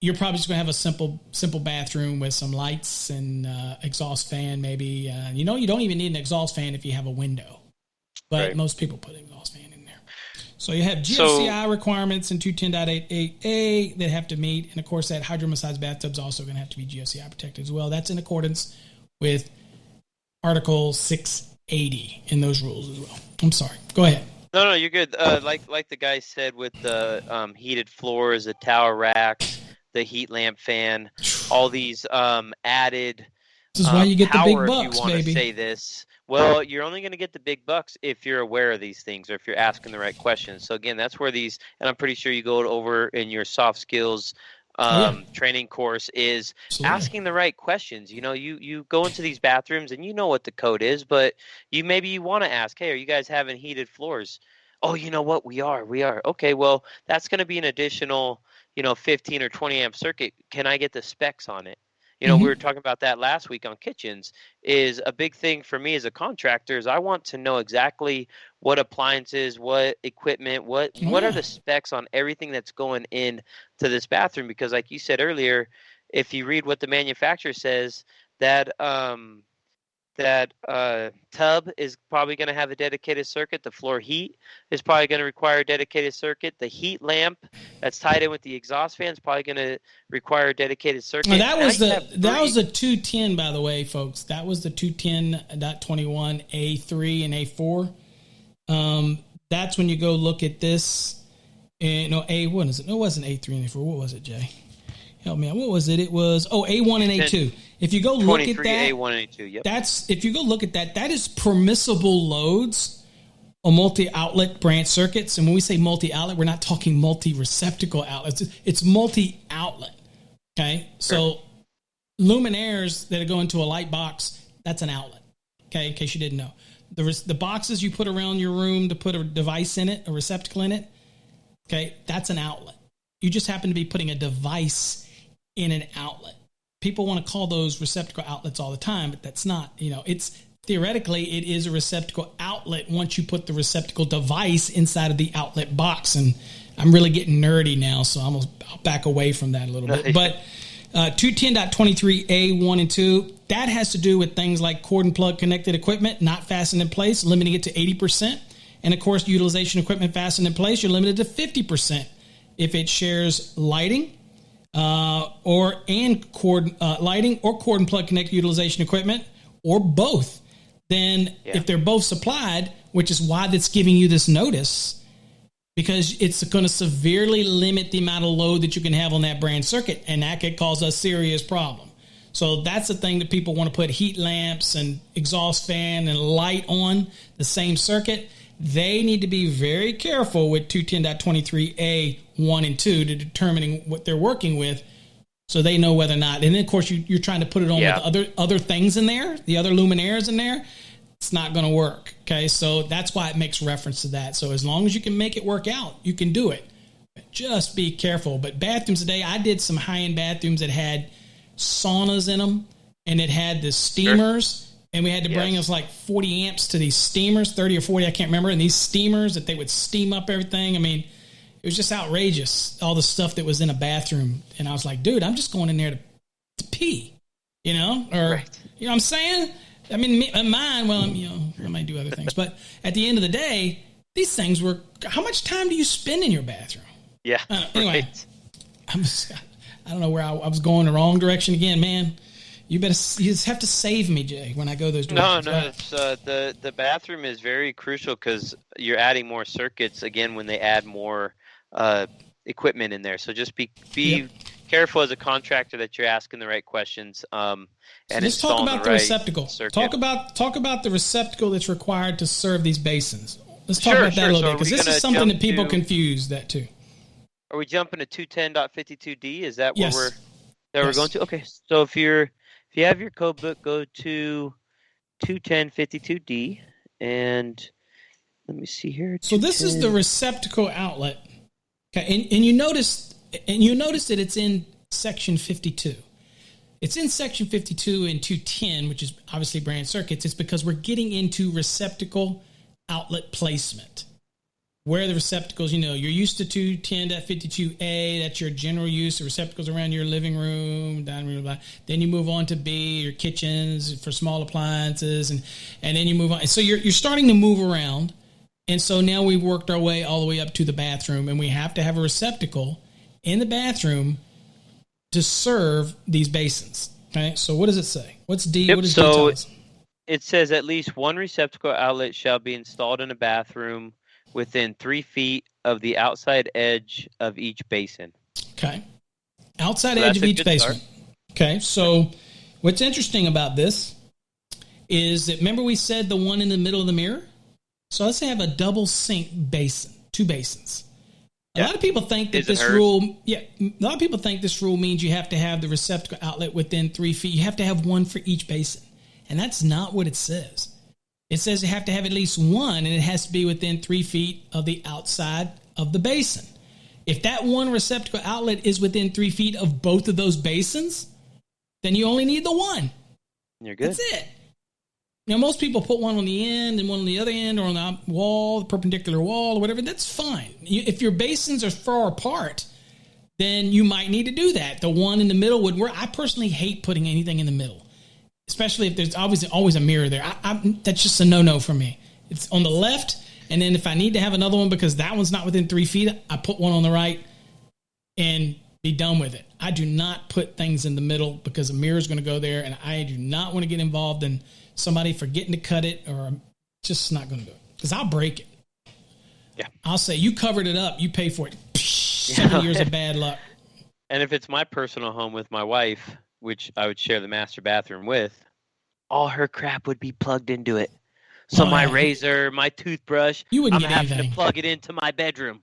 Speaker 1: you're probably just going to have a simple bathroom with some lights and exhaust fan maybe. You don't even need an exhaust fan if you have a window. But most people put an exhaust fan in there. So you have GFCI requirements in 210.88a that have to meet. And, of course, that hydro massage bathtub is also going to have to be GFCI protected as well. That's in accordance with Article 680 in those rules as well. I'm sorry. Go ahead.
Speaker 2: No, you're good. Like the guy said with the heated floors, the tower racks, the heat lamp fan, all these added
Speaker 1: this is why you get the big
Speaker 2: power,
Speaker 1: bucks,
Speaker 2: if you want
Speaker 1: baby.
Speaker 2: to say this. Well, you're only going to get the big bucks if you're aware of these things or if you're asking the right questions. So, again, that's where these – and I'm pretty sure you go over in your soft skills training course is asking the right questions. You go into these bathrooms and you know what the code is, but you want to ask, hey, are you guys having heated floors? Oh, you know what? We are. Okay, well, that's going to be an additional, 15 or 20 amp circuit. Can I get the specs on it? We were talking about that last week on kitchens. Is a big thing for me as a contractor is I want to know exactly what appliances, what equipment, what are the specs on everything that's going in to this bathroom. Because like you said earlier, if you read what the manufacturer says, that tub is probably going to have a dedicated circuit. The floor heat is probably going to require a dedicated circuit. The heat lamp that's tied in with the exhaust fan is probably going to require a dedicated circuit.
Speaker 1: Well, that was the 210, by the way, folks. That was the 210.21 A3 and A4. That's when you go look at this. What is it? No, it wasn't A3 and A4. What was it, Jay? Help me out. What was it? It was A1 and A2. If you go look at that,
Speaker 2: A1 and A2. Yep.
Speaker 1: If you go look at that, that is permissible loads on multi-outlet branch circuits. And when we say multi-outlet, we're not talking multi-receptacle outlets. It's multi-outlet. Okay, so luminaires that go into a light box, that's an outlet. Okay, in case you didn't know, the boxes you put around your room to put a device in it, a receptacle in it. Okay, that's an outlet. You just happen to be putting a device in an outlet. People want to call those receptacle outlets all the time, but that's not. It's theoretically it is a receptacle outlet once you put the receptacle device inside of the outlet box. And I'm really getting nerdy now, so I'll back away from that a little bit. But 210.23a 1 and 2, that has to do with things like cord and plug connected equipment not fastened in place, limiting it to 80%. And of course, utilization equipment fastened in place, you're limited to 50%. If it shares lighting, lighting or cord and plug connected utilization equipment, or both, then if they're both supplied, which is why that's giving you this notice, because it's going to severely limit the amount of load that you can have on that branch circuit, and that could cause a serious problem. So that's the thing that people want to put heat lamps and exhaust fan and light on the same circuit. They need to be very careful with 210.23a 1 and 2 to determining what they're working with, so they know whether or not. And then, of course, you're trying to put it on with other things in there, the other luminaires in there. It's not going to work. Okay, so that's why it makes reference to that. So as long as you can make it work out, you can do it. But just be careful. But bathrooms today, I did some high-end bathrooms that had saunas in them, and it had the steamers. Sure. And we had to bring us like 40 amps to these steamers, 30 or 40, I can't remember. And these steamers that they would steam up everything. I mean, it was just outrageous, all the stuff that was in a bathroom. And I was like, dude, I'm just going in there to pee, you know what I'm saying? I mean, mine, I might do other things. But at the end of the day, these things were, how much time do you spend in your bathroom?
Speaker 2: Yeah.
Speaker 1: Anyway, I don't know where I was going the wrong direction again, man. You just have to save me, Jay, when I go those directions.
Speaker 2: No, it's, the bathroom is very crucial because you're adding more circuits, again, when they add more equipment in there. So just be careful as a contractor that you're asking the right questions. And
Speaker 1: let's talk about the receptacle. Circuit. Talk about the receptacle that's required to serve these basins. Let's talk about that a little
Speaker 2: So
Speaker 1: bit, because this is something that people confuse that too.
Speaker 2: Are we jumping to 210.52D? Is that
Speaker 1: Yes.
Speaker 2: where we're going to? Okay. So if you have your code book, go to 210.52D, and let me see here.
Speaker 1: So this is the receptacle outlet. Okay, and you notice that it's in section 52. It's in section 52 in 210, which is obviously branch circuits. It's because we're getting into receptacle outlet placement. Where the receptacles, you're used to 210.52A, that's your general use, the receptacles around your living room, dining room, then you move on to B, your kitchens for small appliances, and then you move on. So you're starting to move around, and so now we've worked our way all the way up to the bathroom, and we have to have a receptacle in the bathroom to serve these basins. Okay, so what does it say? What's D?
Speaker 2: Yep,
Speaker 1: what does D tell us?
Speaker 2: It says at least one receptacle outlet shall be installed in a bathroom within 3 feet of the outside edge of each basin.
Speaker 1: Okay. Outside edge of each basin. Okay, so what's interesting about this is that, remember we said the one in the middle of the mirror? So let's say I have a double sink basin, 2 basins. A lot of people think that this rule means you have to have the receptacle outlet within 3 feet. You have to have one for each basin. And that's not what it says. It says you have to have at least one, and it has to be within 3 feet of the outside of the basin. If that one receptacle outlet is within 3 feet of both of those basins, then you only need the one.
Speaker 2: You're good.
Speaker 1: That's it. Most people put one on the end and one on the other end, or on the wall, the perpendicular wall, or whatever. That's fine. If your basins are far apart, then you might need to do that. The one in the middle would work. I personally hate putting anything in the middle, especially if there's always a mirror there. That's just a no-no for me. It's on the left, and then if I need to have another one because that one's not within 3 feet, I put one on the right and be done with it. I do not put things in the middle because a mirror is going to go there, and I do not want to get involved in somebody forgetting to cut it, or I'm just not going to do it because I'll break it.
Speaker 2: Yeah.
Speaker 1: I'll say, you covered it up, you pay for it. 7 years of bad luck.
Speaker 2: And if it's my personal home with my wife, which I would share the master bathroom with, all her crap would be plugged into it. So my razor, my toothbrush, I'm having to plug it into my bedroom.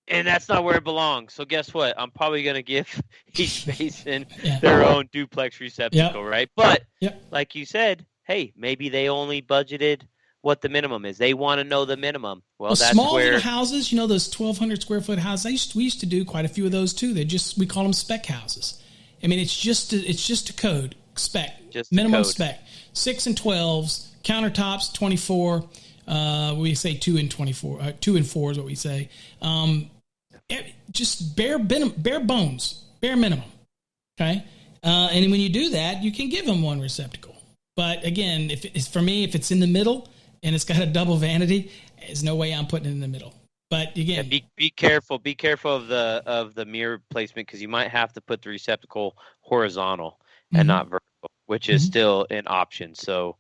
Speaker 2: And that's not where it belongs. So guess what? I'm probably going to give each basin their own duplex receptacle, right? But like you said, hey, maybe they only budgeted what the minimum is. They want to know the minimum. Well, that's
Speaker 1: small
Speaker 2: where
Speaker 1: little houses, those 1,200 square foot houses. We used to do quite a few of those too. We call them spec houses. I mean, it's just a code spec, just minimum spec. 6 and 12s, countertops 24. We say 2 and 24. 2 and 4 is what we say. Just bare bones, bare minimum. Okay, and when you do that, you can give them one receptacle. But again, if it's in the middle and it's got a double vanity, there's no way I'm putting it in the middle. But again,
Speaker 2: be careful. Be careful of the mirror placement, because you might have to put the receptacle horizontal and not vertical, which is still an option. So,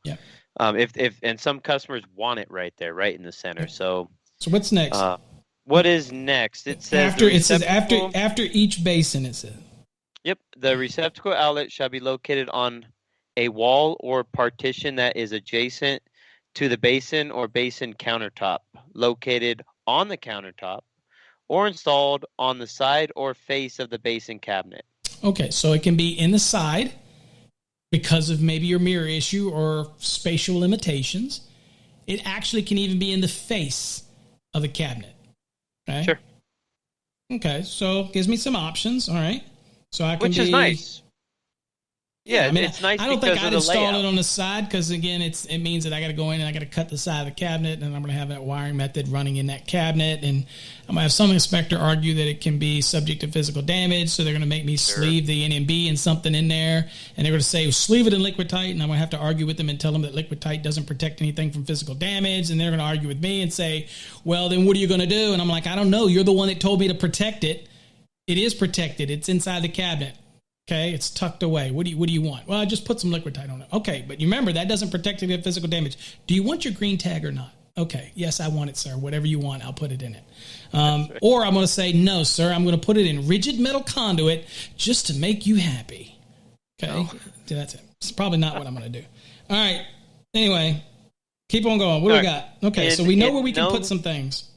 Speaker 2: if and some customers want it right there, right in the center. So
Speaker 1: what's next?
Speaker 2: What is next? It says
Speaker 1: after each basin. It says.
Speaker 2: Yep, the receptacle outlet shall be located on a wall or partition that is adjacent to the basin or basin countertop, located on the countertop, or installed on the side or face of the basin cabinet.
Speaker 1: Okay, so it can be in the side because of maybe your mirror issue or spatial limitations. It actually can even be in the face of the cabinet. Okay?
Speaker 2: Sure.
Speaker 1: Okay, so it gives me some options. All right. So
Speaker 2: Which is nice. Yeah, I mean, it's nice.
Speaker 1: I don't think I'd install it on the side because, again, it means that I got to go in and I got to cut the side of the cabinet, and I'm going to have that wiring method running in that cabinet, and I'm going to have some inspector argue that it can be subject to physical damage, so they're going to make me sleeve the NMB and something in there, and they're going to say sleeve it in liquid tight, and I'm going to have to argue with them and tell them that liquid tight doesn't protect anything from physical damage, and they're going to argue with me and say, well, then what are you going to do? And I'm like, I don't know. You're the one that told me to protect it. It is protected. It's inside the cabinet. Okay, it's tucked away. What do you want? Well, I just put some liquid tight on it. Okay, but you remember that doesn't protect it against physical damage. Do you want your green tag or not? Okay, yes, I want it, sir. Whatever you want, I'll put it in it. Or I'm going to say, no, sir, I'm going to put it in rigid metal conduit just to make you happy. Okay, That's it. It's probably not what I'm going to do. All right. Anyway, Keep on going. What do we got? Okay, so we know where we can put some things.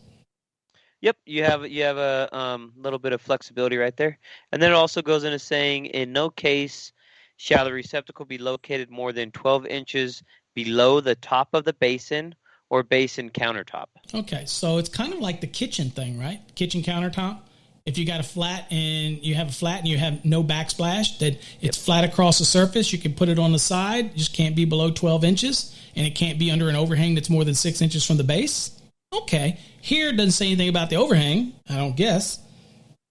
Speaker 2: Yep, you have a little bit of flexibility right there, and then it also goes into saying, in no case shall the receptacle be located more than 12 inches below the top of the basin or basin countertop.
Speaker 1: Okay, so it's kind of like the kitchen thing, right? Kitchen countertop. If you got a flat and you have no backsplash, that it's flat across the surface, you can put it on the side. It just can't be below 12 inches, and it can't be under an overhang that's more than 6 inches from the base. Okay, here it doesn't say anything about the overhang, I don't guess.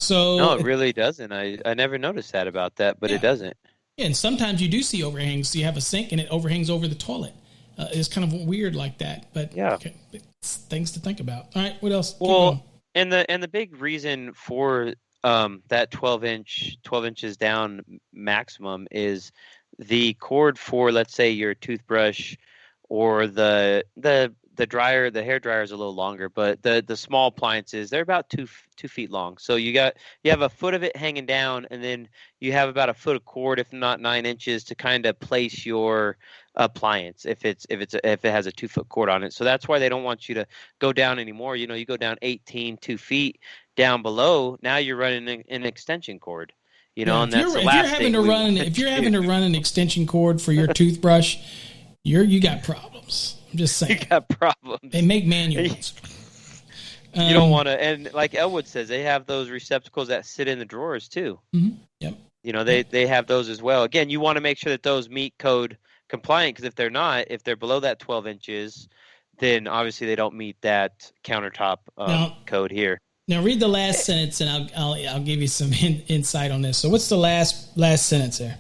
Speaker 1: So
Speaker 2: no, it really doesn't. I never noticed that about that, but it doesn't.
Speaker 1: Yeah, and sometimes you do see overhangs. So you have a sink and it overhangs over the toilet. It's kind of weird like that, but okay, it's things to think about. All right, what else?
Speaker 2: Well, and the big reason for that 12 inches down maximum is the cord for, let's say, your toothbrush or the dryer. The hair dryer is a little longer, but the small appliances, they're about 2 feet long. So you have a foot of it hanging down, and then you have about a foot of cord, if not 9 inches, to kind of place your appliance if it has a 2 foot cord on it. So that's why they don't want you to go down anymore. You go down 2 feet down below. Now you're running an extension cord. And that's the last thing.
Speaker 1: If you're having to run an extension cord for your toothbrush, you got problems. I'm just saying.
Speaker 2: You got problems.
Speaker 1: They make manuals.
Speaker 2: You don't want to, and like Elwood says, they have those receptacles that sit in the drawers too.
Speaker 1: Mm-hmm. Yep.
Speaker 2: They have those as well. Again, you want to make sure that those meet code compliant, because if they're below that 12 inches, then obviously they don't meet that countertop code here.
Speaker 1: Now read the last sentence, and I'll give you some insight on this. So what's the last sentence there?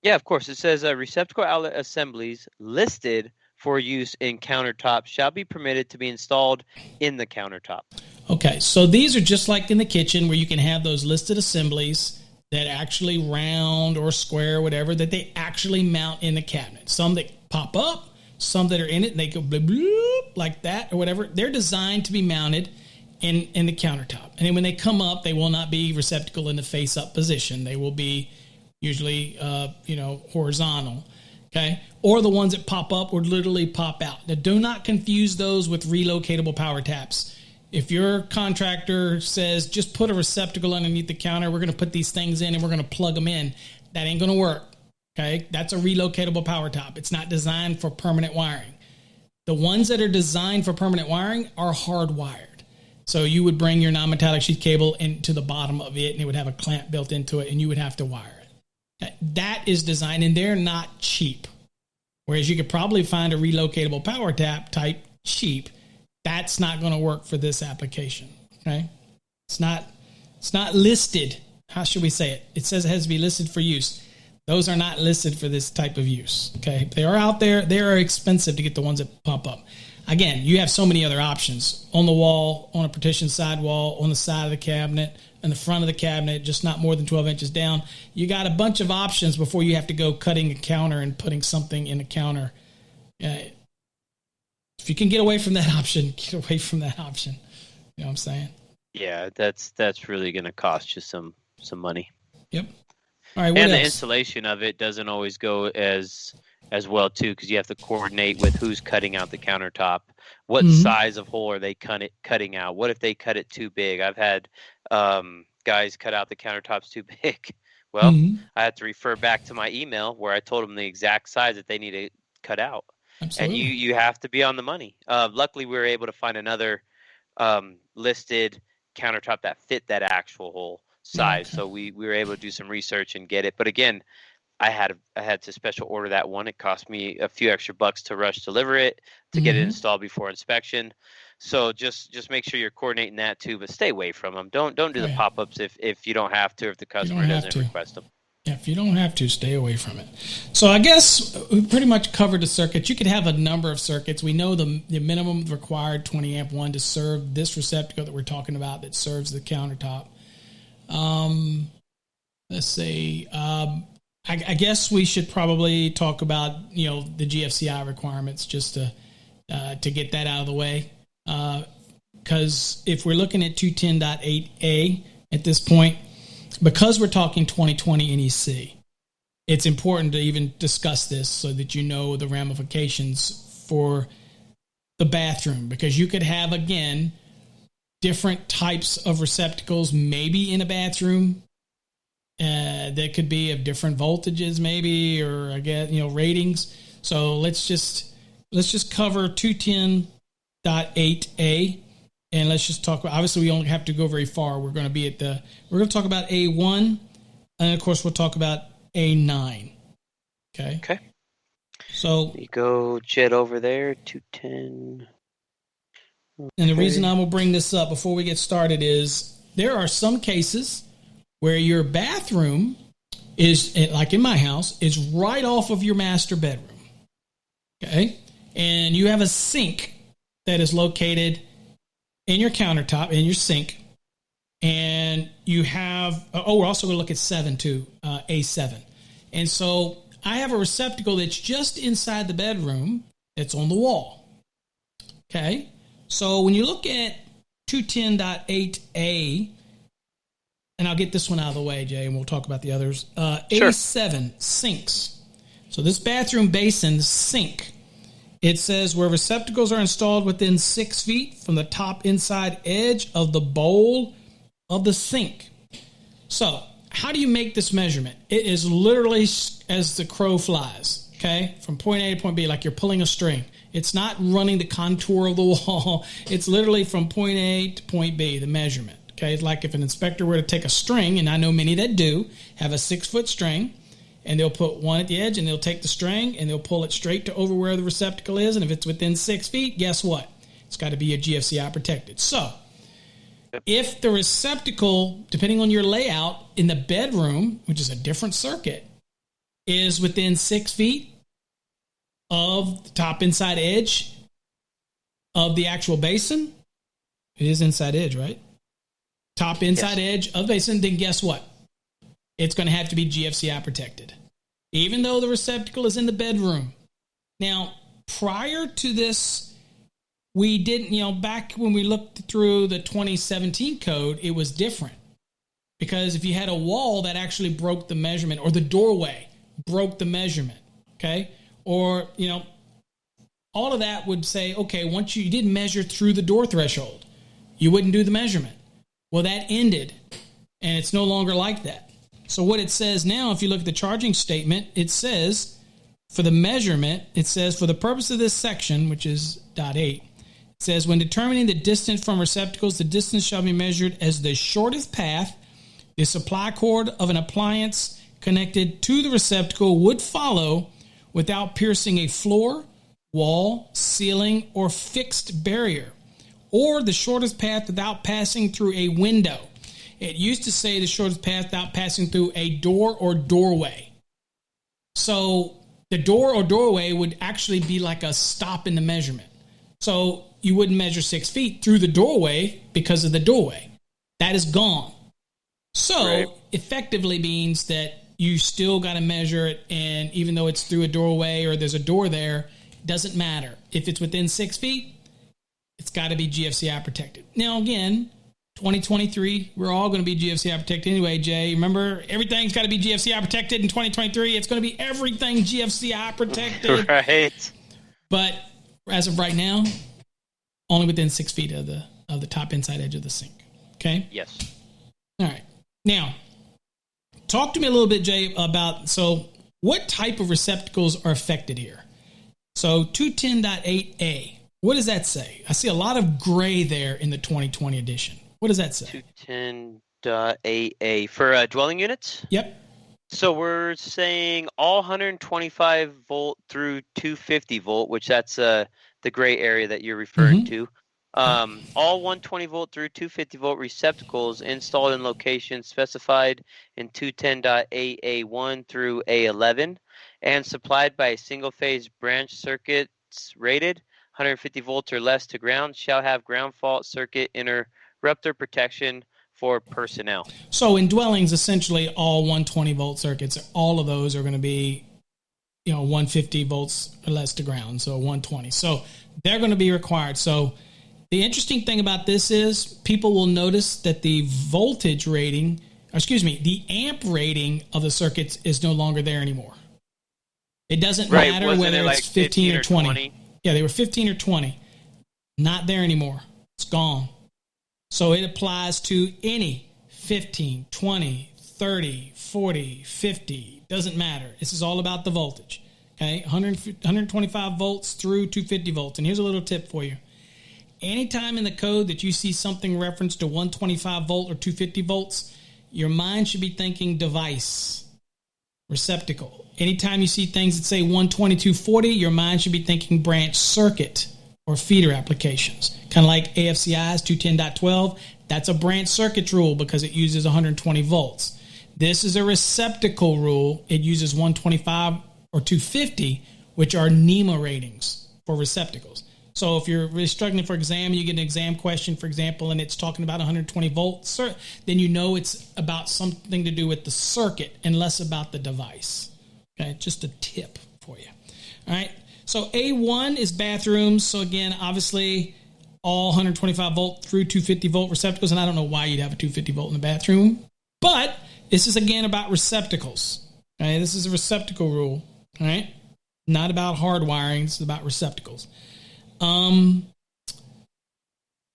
Speaker 2: Yeah, of course. It says receptacle outlet assemblies listed for use in countertop shall be permitted to be installed in the countertop.
Speaker 1: Okay, so these are just like in the kitchen, where you can have those listed assemblies that actually round or square, whatever, that they actually mount in the cabinet. Some that pop up, some that are in it, and they go bloop, bloop, like that or whatever. They're designed to be mounted in the countertop. And then when they come up, they will not be receptacle in the face-up position. They will be usually, horizontal. Okay, or the ones that pop up or literally pop out. Now, do not confuse those with relocatable power taps. If your contractor says, just put a receptacle underneath the counter, we're going to put these things in and we're going to plug them in, that ain't going to work. Okay, that's a relocatable power top. It's not designed for permanent wiring. The ones that are designed for permanent wiring are hardwired. So you would bring your non-metallic sheath cable into the bottom of it, and it would have a clamp built into it, and you would have to wire it. That is designed, and they're not cheap. Whereas you could probably find a relocatable power tap type cheap. That's not going to work for this application. Okay, it's not listed. How should we say it? It says it has to be listed for use. Those are not listed for this type of use. Okay, they are out there. They are expensive to get the ones that pop up. Again, you have so many other options on the wall, on a partition side wall, on the side of the cabinet, in the front of the cabinet, just not more than 12 inches down. You got a bunch of options before you have to go cutting a counter and putting something in a counter. If you can get away from that option, get away from that option. You know what I'm saying?
Speaker 2: Yeah, that's really going to cost you some money.
Speaker 1: Yep. All right. What else?
Speaker 2: The installation of it doesn't always go as well too, because you have to coordinate with who's cutting out the countertop. What size of hole are they cutting out? What if they cut it too big? I've had guys cut out the countertops too big. Well, I had to refer back to my email where I told them the exact size that they need to cut out. Absolutely. And you have to be on the money. Luckily, we were able to find another listed countertop that fit that actual hole size. Okay. So we were able to do some research and get it. But again, I had to special order that one. It cost me a few extra bucks to rush deliver it to get it installed before inspection. So just make sure you're coordinating that too, but stay away from them. Don't do the pop-ups if you don't have to, if the customer doesn't request them.
Speaker 1: Yeah, if you don't have to, stay away from it. So I guess we pretty much covered the circuits. You could have a number of circuits. We know the minimum required 20 amp one to serve this receptacle that we're talking about that serves the countertop. Let's see. I guess we should probably talk about the GFCI requirements just to get that out of the way. Because if we're looking at 210.8a at this point, because we're talking 2020 NEC, it's important to even discuss this so that you know the ramifications for the bathroom, because you could have, again, different types of receptacles maybe in a bathroom that could be of different voltages maybe, or I guess, ratings. So let's just cover 210.8a, and let's just talk about, obviously we only have to go very far. We're going to talk about A1, and of course we'll talk about A9. Okay.
Speaker 2: So you go jet over there, 210. Okay.
Speaker 1: And the reason I will bring this up before we get started is there are some cases where your bathroom is, like in my house, is right off of your master bedroom. Okay. And you have a sink that is located in your countertop, in your sink. And you have, we're also going to look at 7 too, A7. And so I have a receptacle that's just inside the bedroom that's on the wall. Okay. So when you look at 210.8a, and I'll get this one out of the way, Jay, and we'll talk about the others.
Speaker 2: Sure.
Speaker 1: A7, sinks. So this bathroom basin sink, it says where receptacles are installed within 6 feet from the top inside edge of the bowl of the sink. So how do you make this measurement? It is literally as the crow flies, okay? From point A to point B, like you're pulling a string. It's not running the contour of the wall. It's literally from point A to point B, the measurement, okay? It's like if an inspector were to take a string, and I know many that do, have a 6-foot string, and they'll put one at the edge, and they'll take the string, and they'll pull it straight to over where the receptacle is, and if it's within 6 feet, guess what? It's got to be a GFCI protected. So if the receptacle, depending on your layout in the bedroom, which is a different circuit, is within 6 feet of the top inside edge of the actual basin, it is inside edge, right? Top inside edge of basin, then guess what? It's going to have to be GFCI protected, even though the receptacle is in the bedroom. Now, prior to this, we didn't, back when we looked through the 2017 code, it was different. Because if you had a wall that actually broke the measurement, or the doorway broke the measurement, okay? Or, all of that would say, okay, once you did measure through the door threshold, you wouldn't do the measurement. Well, that ended, and it's no longer like that. So what it says now, if you look at the charging statement, it says, for the measurement, it says, for the purpose of this section, which is .8, it says, when determining the distance from receptacles, the distance shall be measured as the shortest path the supply cord of an appliance connected to the receptacle would follow without piercing a floor, wall, ceiling, or fixed barrier, or the shortest path without passing through a window. It used to say the shortest path without passing through a door or doorway. So the door or doorway would actually be like a stop in the measurement. So you wouldn't measure 6 feet through the doorway because of the doorway. That is gone. So effectively means that you still got to measure it, and even though it's through a doorway or there's a door there, it doesn't matter. If it's within 6 feet, it's got to be GFCI protected. Now, again, 2023, we're all going to be GFCI protected anyway, Jay. Remember, everything's got to be GFCI protected in 2023. It's going to be everything GFCI protected.
Speaker 2: Right.
Speaker 1: But as of right now, only within 6 feet of the top inside edge of the sink. Okay?
Speaker 2: Yes.
Speaker 1: All right. Now, talk to me a little bit, Jay, about, so what type of receptacles are affected here? So 210.8a, what does that say? I see a lot of gray there in the 2020 edition. What does that say?
Speaker 2: 210.8a for dwelling units?
Speaker 1: Yep.
Speaker 2: So we're saying all 125 volt through 250 volt, which that's the gray area that you're referring to. All 120 volt through 250 volt receptacles installed in locations specified in 210.8A1 through A11 and supplied by a single phase branch circuits rated 150 volts or less to ground shall have ground fault circuit interrupter protection for personnel.
Speaker 1: So in dwellings, essentially all 120 volt circuits, all of those are going to be 150 volts or less to ground, so 120. So they're going to be required. So the interesting thing about this is people will notice that the voltage rating, the amp rating of the circuits is no longer there anymore. It doesn't matter whether it's 15 or 20. Yeah, they were 15 or 20. Not there anymore. It's gone. So it applies to any 15, 20, 30, 40, 50. Doesn't matter. This is all about the voltage. Okay, 125 volts through 250 volts. And here's a little tip for you. Anytime in the code that you see something referenced to 125 volt or 250 volts, your mind should be thinking device, receptacle. Anytime you see things that say 120, 240, your mind should be thinking branch circuit or feeder applications. Kind of like AFCI's 210.12. That's a branch circuit rule because it uses 120 volts. This is a receptacle rule. It uses 125 or 250, which are NEMA ratings for receptacles. So if you're really struggling for exam, you get an exam question, for example, and it's talking about 120 volts, then you know it's about something to do with the circuit and less about the device. Okay, just a tip for you. All right, so A1 is bathrooms. So again, obviously, all 125 volt through 250 volt receptacles, and I don't know why you'd have a 250 volt in the bathroom, but this is again about receptacles. Okay, this is a receptacle rule. All right, not about hard wiring. It's about receptacles.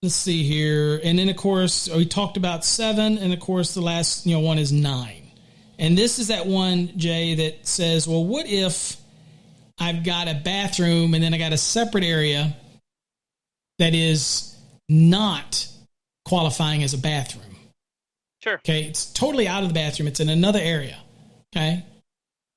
Speaker 1: Let's see here. And then, of course, we talked about 7, and, of course, the last one is 9. And this is that one, Jay, that says, well, what if I've got a bathroom and then I got a separate area that is not qualifying as a bathroom?
Speaker 2: Sure.
Speaker 1: Okay, it's totally out of the bathroom. It's in another area. Okay.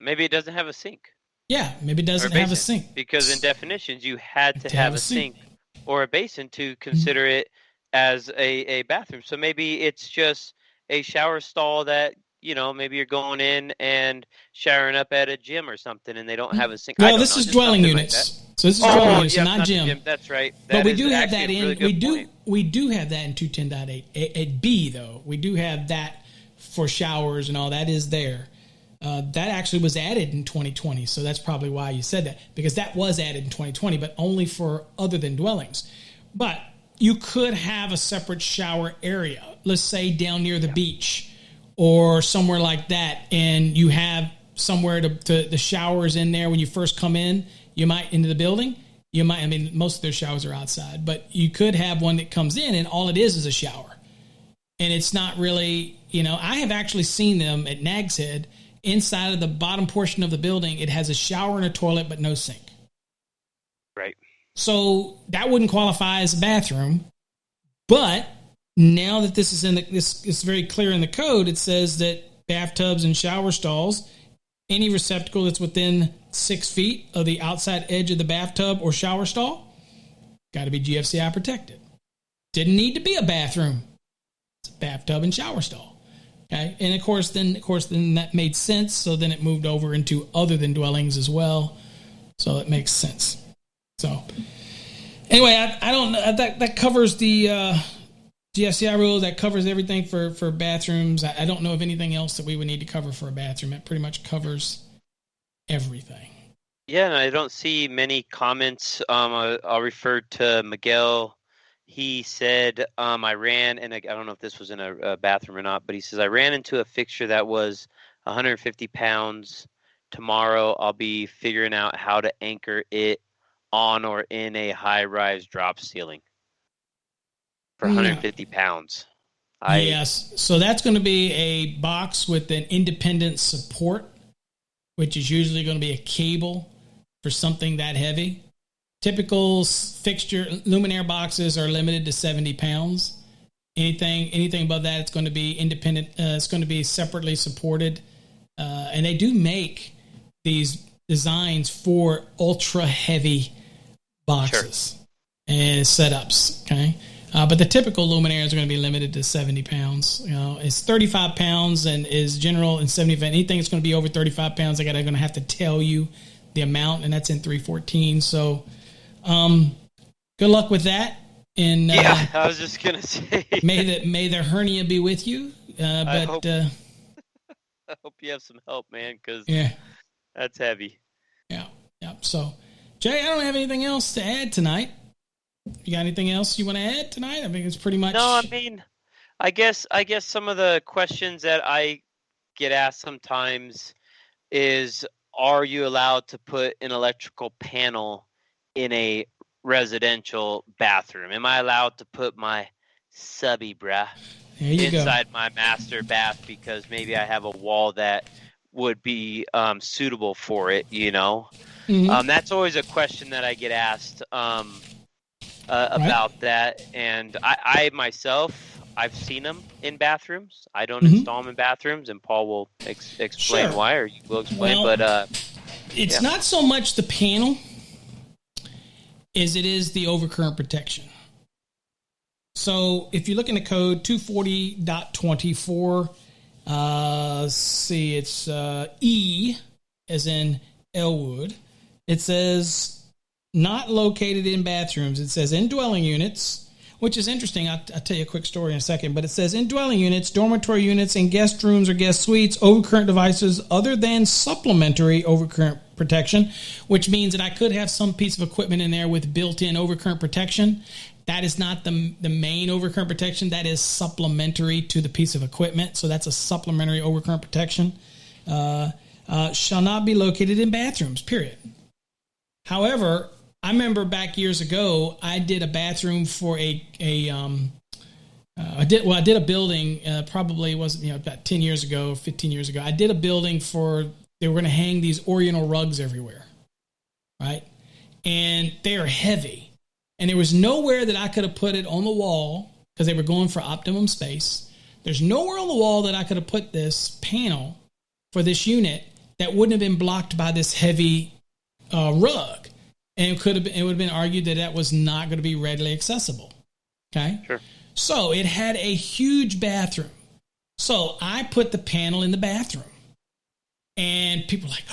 Speaker 2: Maybe it doesn't have a sink.
Speaker 1: Yeah, maybe it doesn't have a sink.
Speaker 2: Because in definitions, you had to have a sink or a basin to consider it as a bathroom. So maybe it's just a shower stall that, maybe you're going in and showering up at a gym or something and they don't have a sink.
Speaker 1: Well, this is dwelling units. So this is dwelling units, not gym.
Speaker 2: That's right.
Speaker 1: But we do have that in. We do have that in 210.8. At B, though, we do have that for showers and all that is there. That actually was added in 2020, so that's probably why you said that, because that was added in 2020, but only for other than dwellings. But you could have a separate shower area, let's say down near the beach or somewhere like that, and you have somewhere to the showers in there when you first come in. You might into the building. You might. I mean, most of their showers are outside, but you could have one that comes in and all it is a shower, and it's not really. I have actually seen them at Nag's Head. Inside of the bottom portion of the building, it has a shower and a toilet, but no sink.
Speaker 2: Right.
Speaker 1: So that wouldn't qualify as a bathroom. But now that this is it's very clear in the code, it says that bathtubs and shower stalls, any receptacle that's within 6 feet of the outside edge of the bathtub or shower stall, got to be GFCI protected. Didn't need to be a bathroom. It's a bathtub and shower stall. Okay. And of course, then that made sense. So then it moved over into other than dwellings as well. So it makes sense. So anyway, I don't know that covers the GFCI rule. That covers everything for bathrooms. I don't know of anything else that we would need to cover for a bathroom. It pretty much covers everything.
Speaker 2: Yeah, and I don't see many comments. I'll refer to Miguel. He said, I ran, and I don't know if this was in a bathroom or not, but he says, I ran into a fixture that was 150 pounds. Tomorrow I'll be figuring out how to anchor it on or in a high-rise drop ceiling for 150 pounds.
Speaker 1: Yes, so that's going to be a box with an independent support, which is usually going to be a cable for something that heavy. Typical fixture luminaire boxes are limited to 70 pounds. Anything above that, it's going to be independent. It's going to be separately supported. And they do make these designs for ultra heavy boxes and setups. Okay. But the typical luminaires are going to be limited to 70 pounds. It's 35 pounds and is general and 75. Anything that's going to be over 35 pounds, I'm going to have to tell you the amount, and that's in 314. So, good luck with that. And
Speaker 2: yeah, I was just gonna say,
Speaker 1: may the hernia be with you. I hope
Speaker 2: you have some help, man, because that's heavy.
Speaker 1: Yeah. So, Jay, I don't have anything else to add tonight. You got anything else you want to add tonight? I think it's pretty much.
Speaker 2: No, I mean, I guess some of the questions that I get asked sometimes is, are you allowed to put an electrical panel in a residential bathroom? Am I allowed to put my subby, bruh, inside my master bath because maybe I have a wall that would be suitable for it, That's always a question that I get asked about that. And I myself, I've seen them in bathrooms. I don't install them in bathrooms, and Paul will explain why, or you will explain.
Speaker 1: Well,
Speaker 2: but
Speaker 1: it's not so much the panel as it is the overcurrent protection. So if you look in the code 240.24, see, it's E as in Elwood. It says not located in bathrooms. It says in dwelling units, which is interesting. I'll tell you a quick story in a second, but it says in dwelling units, dormitory units, and guest rooms or guest suites, overcurrent devices other than supplementary overcurrent protection, which means that I could have some piece of equipment in there with built-in overcurrent protection. That is not the main overcurrent protection. That is supplementary to the piece of equipment. So that's a supplementary overcurrent protection. Shall not be located in bathrooms, period. However, I remember back years ago, I did a bathroom for I did a building, probably wasn't, about 10 years ago, 15 years ago. I did a building they were going to hang these Oriental rugs everywhere, right? And they are heavy. And there was nowhere that I could have put it on the wall because they were going for optimum space. There's nowhere on the wall that I could have put this panel for this unit that wouldn't have been blocked by this heavy rug. And it would have been argued that was not going to be readily accessible. Okay?
Speaker 2: Sure.
Speaker 1: So it had a huge bathroom. So I put the panel in the bathroom. And people were like,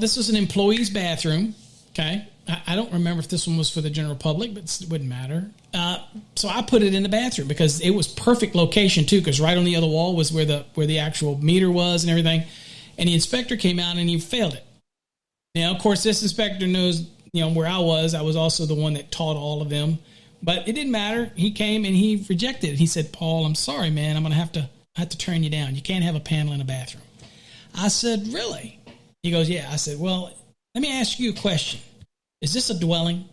Speaker 1: this was an employee's bathroom. Okay? I don't remember if this one was for the general public, but it wouldn't matter. So I put it in the bathroom because it was perfect location too, because right on the other wall was where the actual meter was and everything. And the inspector came out and he failed it. Now, of course, this inspector knows, where I was. I was also the one that taught all of them. But it didn't matter. He came and he rejected it. He said, Paul, I'm sorry, man. I'm going to have to turn you down. You can't have a panel in a bathroom. I said, really? He goes, yeah. I said, well, let me ask you a question. Is this a dwelling?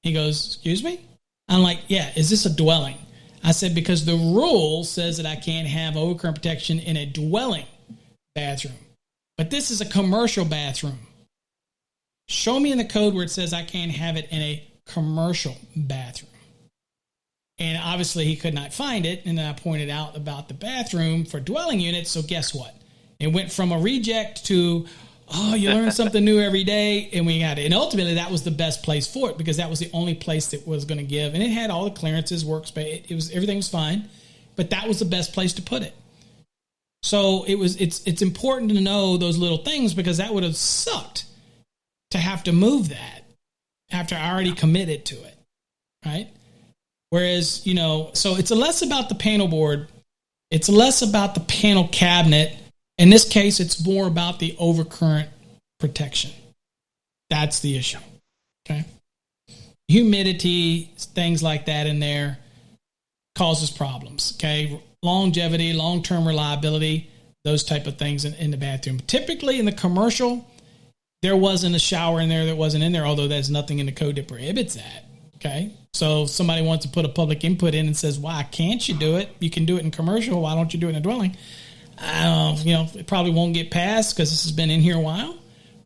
Speaker 1: He goes, excuse me? I'm like, yeah, is this a dwelling? I said, because the rule says that I can't have overcurrent protection in a dwelling bathroom. But this is a commercial bathroom. Show me in the code where it says I can't have it in a commercial bathroom. And obviously he could not find it. And then I pointed out about the bathroom for dwelling units. So guess what? It went from a reject to, you learn something new every day. And we got it. And ultimately that was the best place for it because that was the only place that was going to give. And it had all the clearances, workspace. Everything was fine. But that was the best place to put it. So it's important to know those little things because that would have sucked to have to move that after I already committed to it, right? Whereas, so it's less about the panel board. It's less about the panel cabinet. In this case, it's more about the overcurrent protection. That's the issue, okay? Humidity, things like that in there causes problems, okay? Longevity, long-term reliability, those type of things in the bathroom. Typically in the commercial, there wasn't a shower in there that wasn't in there, although there's nothing in the code that prohibits that. Okay. So if somebody wants to put a public input in and says, why can't you do it? You can do it in commercial. Why don't you do it in a dwelling? It probably won't get passed because this has been in here a while.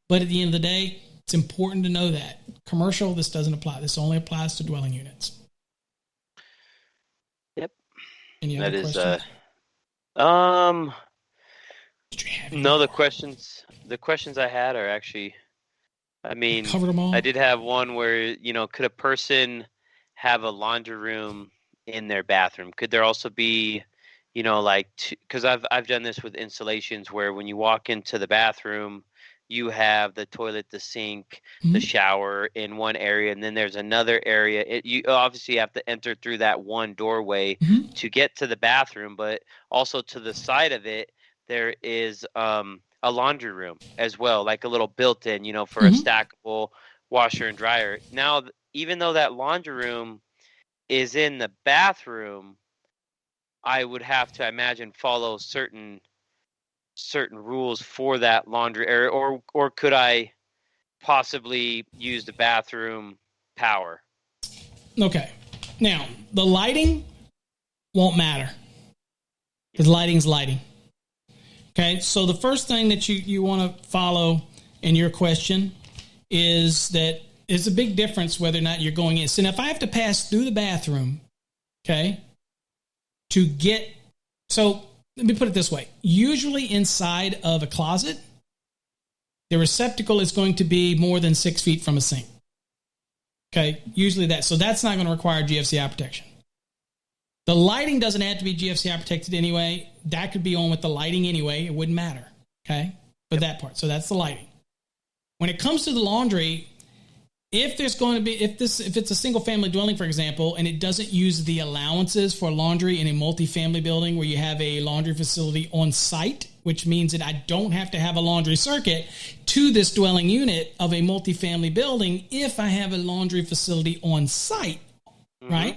Speaker 1: But at the end of the day, it's important to know that. Commercial, this doesn't apply. This only applies to dwelling units.
Speaker 2: Yep.
Speaker 1: Any other questions?
Speaker 2: No, the questions I had are actually,
Speaker 1: covered them all.
Speaker 2: I did have one where, could a person have a laundry room in their bathroom? Could there also be, because I've done this with installations where when you walk into the bathroom, you have the toilet, the sink, the shower in one area, and then there's another area. You obviously have to enter through that one doorway to get to the bathroom, but also to the side of it, there is a laundry room as well, like a little built-in, for a stackable washer and dryer. Now, even though that laundry room is in the bathroom, I would have to imagine follow certain rules for that laundry area, or could I possibly use the bathroom power.
Speaker 1: Okay. Now, the lighting won't matter because lighting's lighting. Okay, so the first thing that you want to follow in your question is that it's a big difference whether or not you're going in. So now if I have to pass through the bathroom, okay, to get, so let me put it this way. Usually inside of a closet, the receptacle is going to be more than 6 feet from a sink. Okay, usually that. So that's not going to require GFCI protection. The lighting doesn't have to be GFCI protected anyway. That could be on with the lighting anyway. It wouldn't matter. Okay, for that part. So that's the lighting. When it comes to the laundry, if there's going to be, if it's a single family dwelling, for example, and it doesn't use the allowances for laundry in a multifamily building where you have a laundry facility on site, which means that I don't have to have a laundry circuit to this dwelling unit of a multifamily building if I have a laundry facility on site, right?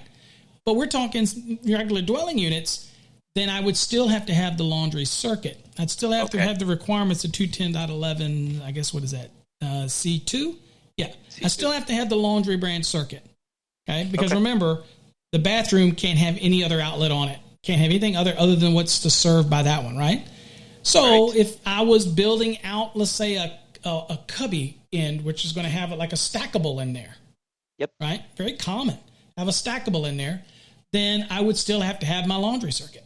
Speaker 1: But we're talking regular dwelling units, then I would still have to have the laundry circuit. I'd still have to have the requirements of 210.11, I guess, what is that? C2? Yeah, C2. I still have to have the laundry brand circuit, okay? Because remember, the bathroom can't have any other outlet on it. Can't have anything other than what's to serve by that one, right? So if I was building out, let's say, a cubby end, which is going to have like a stackable in there, right? Very common. Have a stackable in there, then I would still have to have my laundry circuit.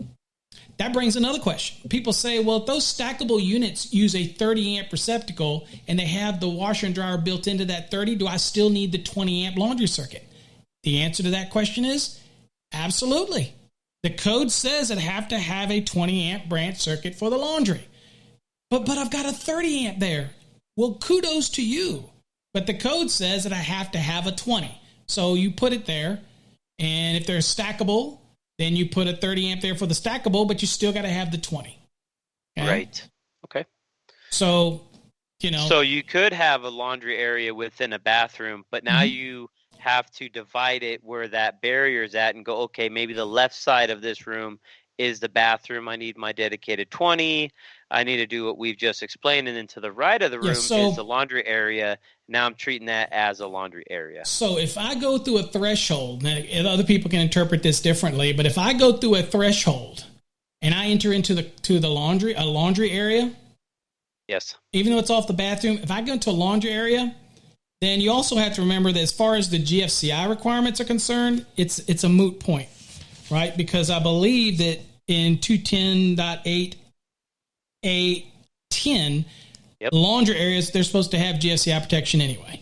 Speaker 1: That brings another question. People say, well, if those stackable units use a 30-amp receptacle and they have the washer and dryer built into that 30, do I still need the 20-amp laundry circuit? The answer to that question is absolutely. The code says that I have to have a 20-amp branch circuit for the laundry. But I've got a 30-amp there. Well, kudos to you. But the code says that I have to have a 20. So you put it there, and if they're stackable, then you put a 30 amp there for the stackable, but you still got to have the 20. Okay?
Speaker 2: Right. Okay.
Speaker 1: So, So
Speaker 2: you could have a laundry area within a bathroom, but now you have to divide it where that barrier is at and go, okay, maybe the left side of this room is the bathroom. I need my dedicated 20. I need to do what we've just explained. And then to the right of the room is the laundry area. Now I'm treating that as a laundry area. So
Speaker 1: if I go through a threshold, now other people can interpret this differently, but if I go through a threshold and I enter into a laundry area,
Speaker 2: yes,
Speaker 1: even though it's off the bathroom, if I go into a laundry area, then you also have to remember that as far as the GFCI requirements are concerned, it's a moot point, right? Because I believe that in 210.8A10, laundry areas, they're supposed to have GFCI protection anyway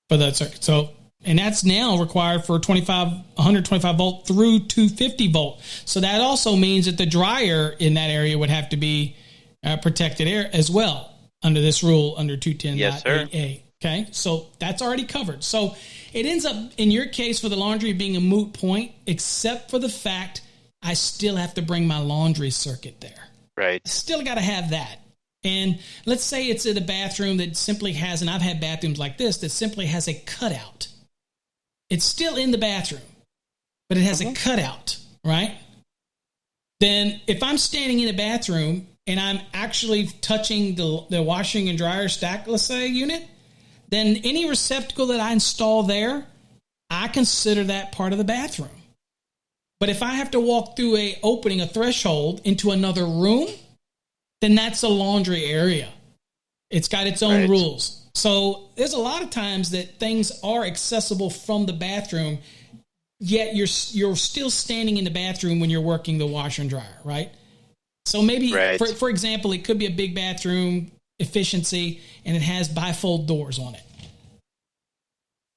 Speaker 1: for that circuit. So, and that's now required for 125 volt through 250 volt. So that also means that the dryer in that area would have to be protected air as well under this rule under 210.8A.
Speaker 2: Yes, sir.
Speaker 1: Okay, so that's already covered. So it ends up, in your case, for the laundry being a moot point, except for the fact I still have to bring my laundry circuit there.
Speaker 2: Right.
Speaker 1: Still got to have that. And let's say it's in a bathroom that simply has, and I've had bathrooms like this, that simply has a cutout. It's still in the bathroom, but it has a cutout, right? Then if I'm standing in a bathroom and I'm actually touching the washing and dryer stack, let's say, unit, then any receptacle that I install there, I consider that part of the bathroom. But if I have to walk through a threshold into another room, then that's a laundry area. It's got its own rules. So there's a lot of times that things are accessible from the bathroom, yet you're still standing in the bathroom when you're working the washer and dryer, right? So maybe, for example, it could be a big bathroom efficiency, and it has bifold doors on it.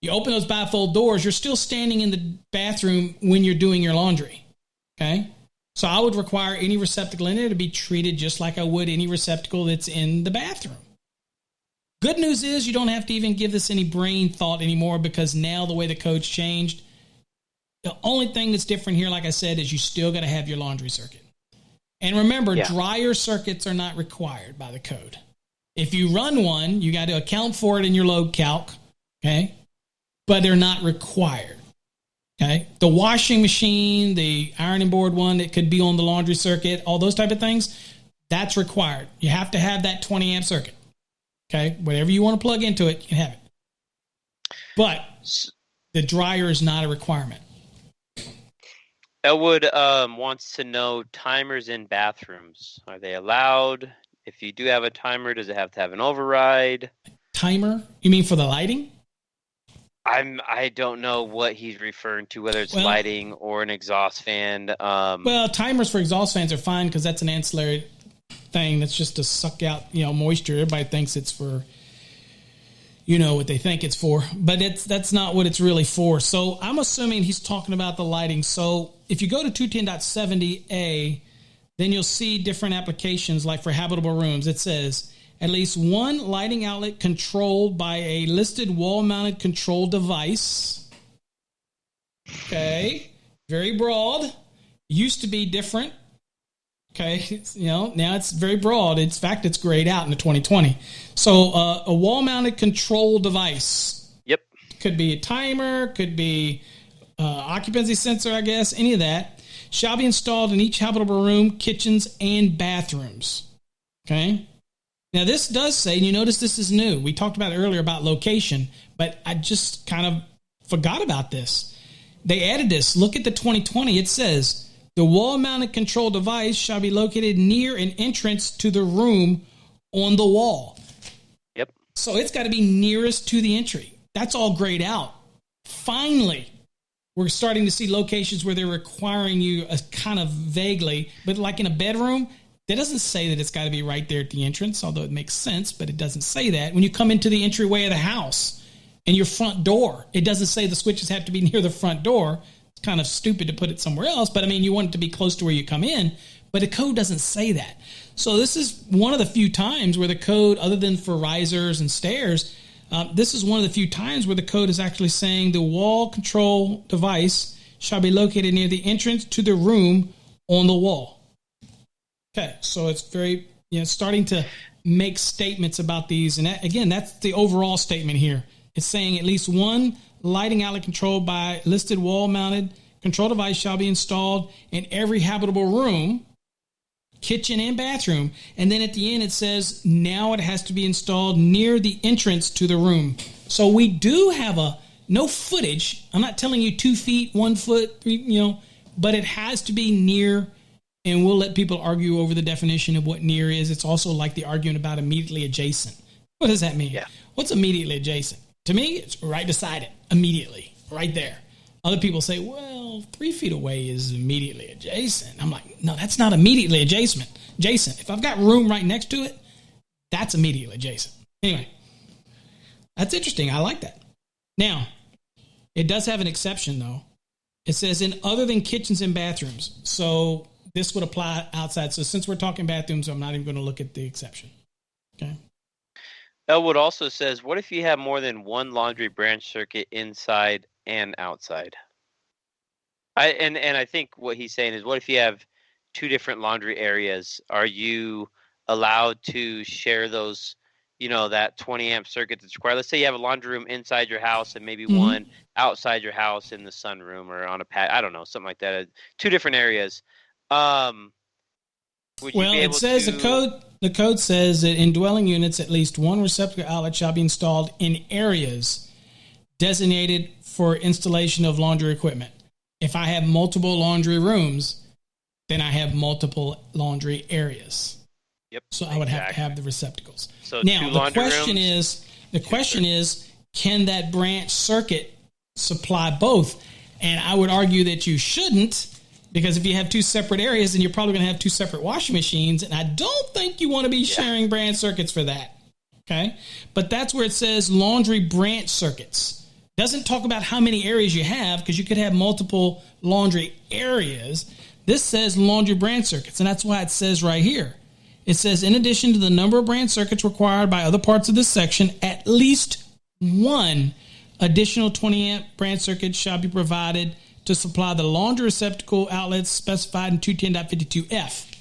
Speaker 1: You open those bifold doors, you're still standing in the bathroom when you're doing your laundry, okay? So I would require any receptacle in there to be treated just like I would any receptacle that's in the bathroom. Good news is you don't have to even give this any brain thought anymore because now the way the code's changed, the only thing that's different here, like I said, is you still got to have your laundry circuit. And remember, dryer circuits are not required by the code. If you run one, you got to account for it in your load calc, okay? But they're not required, okay? The washing machine, the ironing board one that could be on the laundry circuit, all those type of things, that's required. You have to have that 20 amp circuit. Okay, whatever you want to plug into it, you can have it. But the dryer is not a requirement.
Speaker 2: Elwood wants to know timers in bathrooms. Are they allowed? If you do have a timer, does it have to have an override?
Speaker 1: Timer? You mean for the lighting?
Speaker 2: I don't know what he's referring to, whether it's lighting or an exhaust fan.
Speaker 1: Well, timers for exhaust fans are fine because that's an ancillary thing. That's just to suck out, moisture. Everybody thinks it's for, what they think it's for, but that's not what it's really for. So I'm assuming he's talking about the lighting. So if you go to 210.70a, then you'll see different applications like for habitable rooms. It says at least one lighting outlet controlled by a listed wall-mounted control device. Okay, very broad. Used to be different. Okay, now it's very broad. In fact, it's grayed out in the 2020. So a wall-mounted control device.
Speaker 2: Yep.
Speaker 1: Could be a timer, could be occupancy sensor, I guess, any of that. Shall be installed in each habitable room, kitchens, and bathrooms. Okay? Now, this does say, and you notice this is new. We talked about it earlier about location, but I just kind of forgot about this. They added this. Look at the 2020. It says, the wall-mounted control device shall be located near an entrance to the room on the wall.
Speaker 2: Yep.
Speaker 1: So it's got to be nearest to the entry. That's all grayed out. Finally, we're starting to see locations where they're requiring you kind of vaguely, but like in a bedroom, that doesn't say that it's got to be right there at the entrance, although it makes sense, but it doesn't say that. When you come into the entryway of the house and your front door, it doesn't say the switches have to be near the front door. It's kind of stupid to put it somewhere else, but I mean, you want it to be close to where you come in, but the code doesn't say that. So this is one of the few times where the code, other than for risers and stairs, this is one of the few times where the code is actually saying the wall control device shall be located near the entrance to the room on the wall. Okay, so it's very, starting to make statements about these. And that, again, that's the overall statement here. It's saying at least one lighting outlet controlled by listed wall-mounted control device shall be installed in every habitable room, kitchen, and bathroom. And then at the end, it says now it has to be installed near the entrance to the room. So we do have no footage. I'm not telling you 2 feet, 1 foot, 3, but it has to be near. And we'll let people argue over the definition of what near is. It's also like the argument about immediately adjacent. What does that mean?
Speaker 2: Yeah.
Speaker 1: What's immediately adjacent? To me, it's right beside it, immediately, right there. Other people say, well, 3 feet away is immediately adjacent. I'm like, no, that's not immediately adjacent. If I've got room right next to it, that's immediately adjacent. Anyway, that's interesting. I like that. Now, it does have an exception, though. It says in other than kitchens and bathrooms. So this would apply outside. So since we're talking bathrooms, I'm not even going to look at the exception. Okay.
Speaker 2: Elwood also says, what if you have more than one laundry branch circuit inside and outside? I think what he's saying is, what if you have 2 different laundry areas? Are you allowed to share those, that 20 amp circuit that's required? Let's say you have a laundry room inside your house and maybe one outside your house in the sunroom or on a pad. I don't know, something like that. 2 different areas.
Speaker 1: It says the code says that in dwelling units, at least one receptacle outlet shall be installed in areas designated for installation of laundry equipment. If I have multiple laundry rooms, then I have multiple laundry areas.
Speaker 2: Yep.
Speaker 1: So I would have to have the receptacles.
Speaker 2: So
Speaker 1: now the question is, can that branch circuit supply both? And I would argue that you shouldn't. Because if you have 2 separate areas, then you're probably going to have 2 separate washing machines. And I don't think you want to be sharing branch circuits for that. Okay. But that's where it says laundry branch circuits. Doesn't talk about how many areas you have, because you could have multiple laundry areas. This says laundry branch circuits. And that's why it says right here. It says, in addition to the number of branch circuits required by other parts of this section, at least one additional 20 amp branch circuit shall be provided to supply the laundry receptacle outlets specified in 210.52F.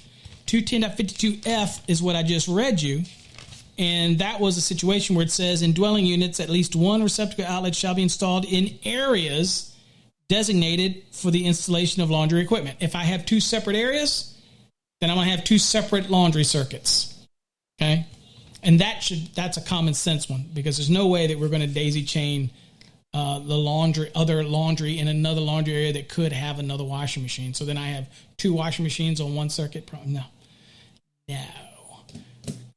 Speaker 1: 210.52F is what I just read you, and that was a situation where it says in dwelling units, at least one receptacle outlet shall be installed in areas designated for the installation of laundry equipment. If I have 2 separate areas, then I'm going to have 2 separate laundry circuits. Okay? And that's a common sense one, because there's no way that we're going to daisy chain other laundry in another laundry area that could have another washing machine. So then I have 2 washing machines on one circuit. No. Yeah.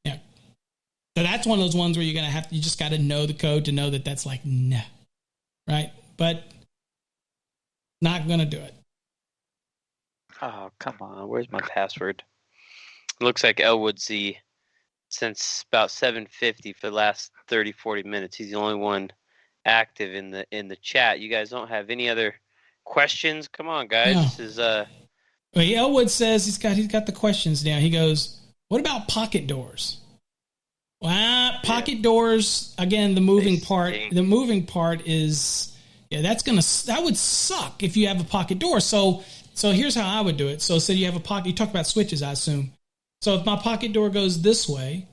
Speaker 1: So that's one of those ones where you just got to know the code to know that that's like, no. Right? But not going to do it.
Speaker 2: Oh, come on. Where's my password? It looks like Elwood Z since about 7:50 for the last 30, 40 minutes. He's the only one active in the chat. You guys don't have any other questions? Come on, guys.
Speaker 1: No.
Speaker 2: This is
Speaker 1: Well, Elwood says he's got the questions down. He goes, "What about pocket doors?" Well, pocket doors, again, the moving part is that would suck if you have a pocket door. So here's how I would do it. So say you have a pocket, you talk about switches, I assume. So if my pocket door goes this way,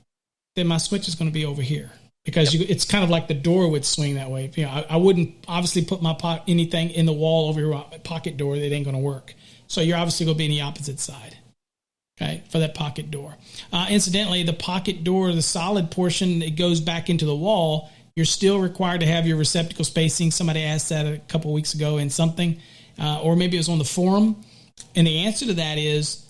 Speaker 1: then my switch is going to be over here, because it's kind of like the door would swing that way. I wouldn't obviously put anything in the wall over here, my pocket door. It ain't going to work. So you're obviously going to be in the opposite side, okay, for that pocket door. Incidentally, the pocket door, the solid portion, it goes back into the wall. You're still required to have your receptacle spacing. Somebody asked that a couple of weeks ago in something, or maybe it was on the forum. And the answer to that is,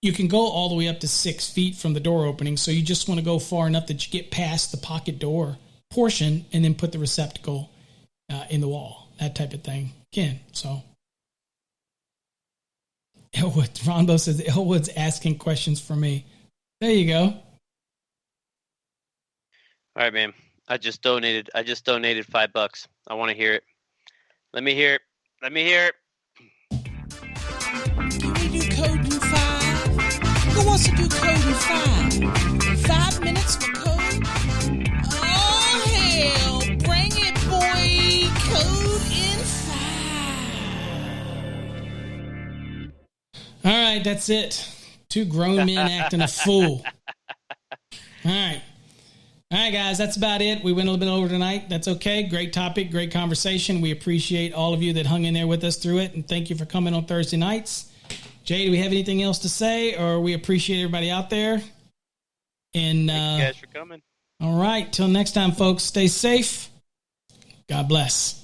Speaker 1: you can go all the way up to 6 feet from the door opening. So you just want to go far enough that you get past the pocket door portion and then put the receptacle in the wall, that type of thing. Again, so Elwood, Ronbo says Elwood's asking questions for me. There you go.
Speaker 2: All right, man. I just donated $5. I want to hear it. Let me hear it. Can
Speaker 3: we do code in 5? Who wants to do code in 5? 5 minutes for code? Oh, hell. Bring it, boy. Code in 5.
Speaker 1: All right, that's it. 2 grown men acting a fool. All right, guys, that's about it. We went a little bit over tonight. That's okay. Great topic, great conversation. We appreciate all of you that hung in there with us through it, and thank you for coming on Thursday nights. Jay, do we have anything else to say, or we appreciate everybody out there? And
Speaker 2: thank you guys for coming.
Speaker 1: All right, till next time, folks. Stay safe. God bless.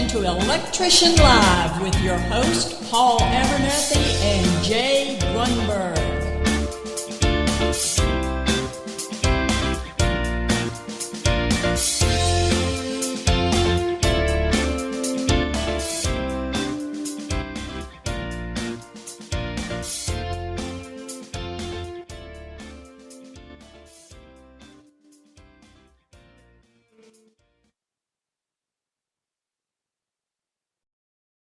Speaker 3: To Electrician Live with your host, Paul Abernathy and Jay Grunberg.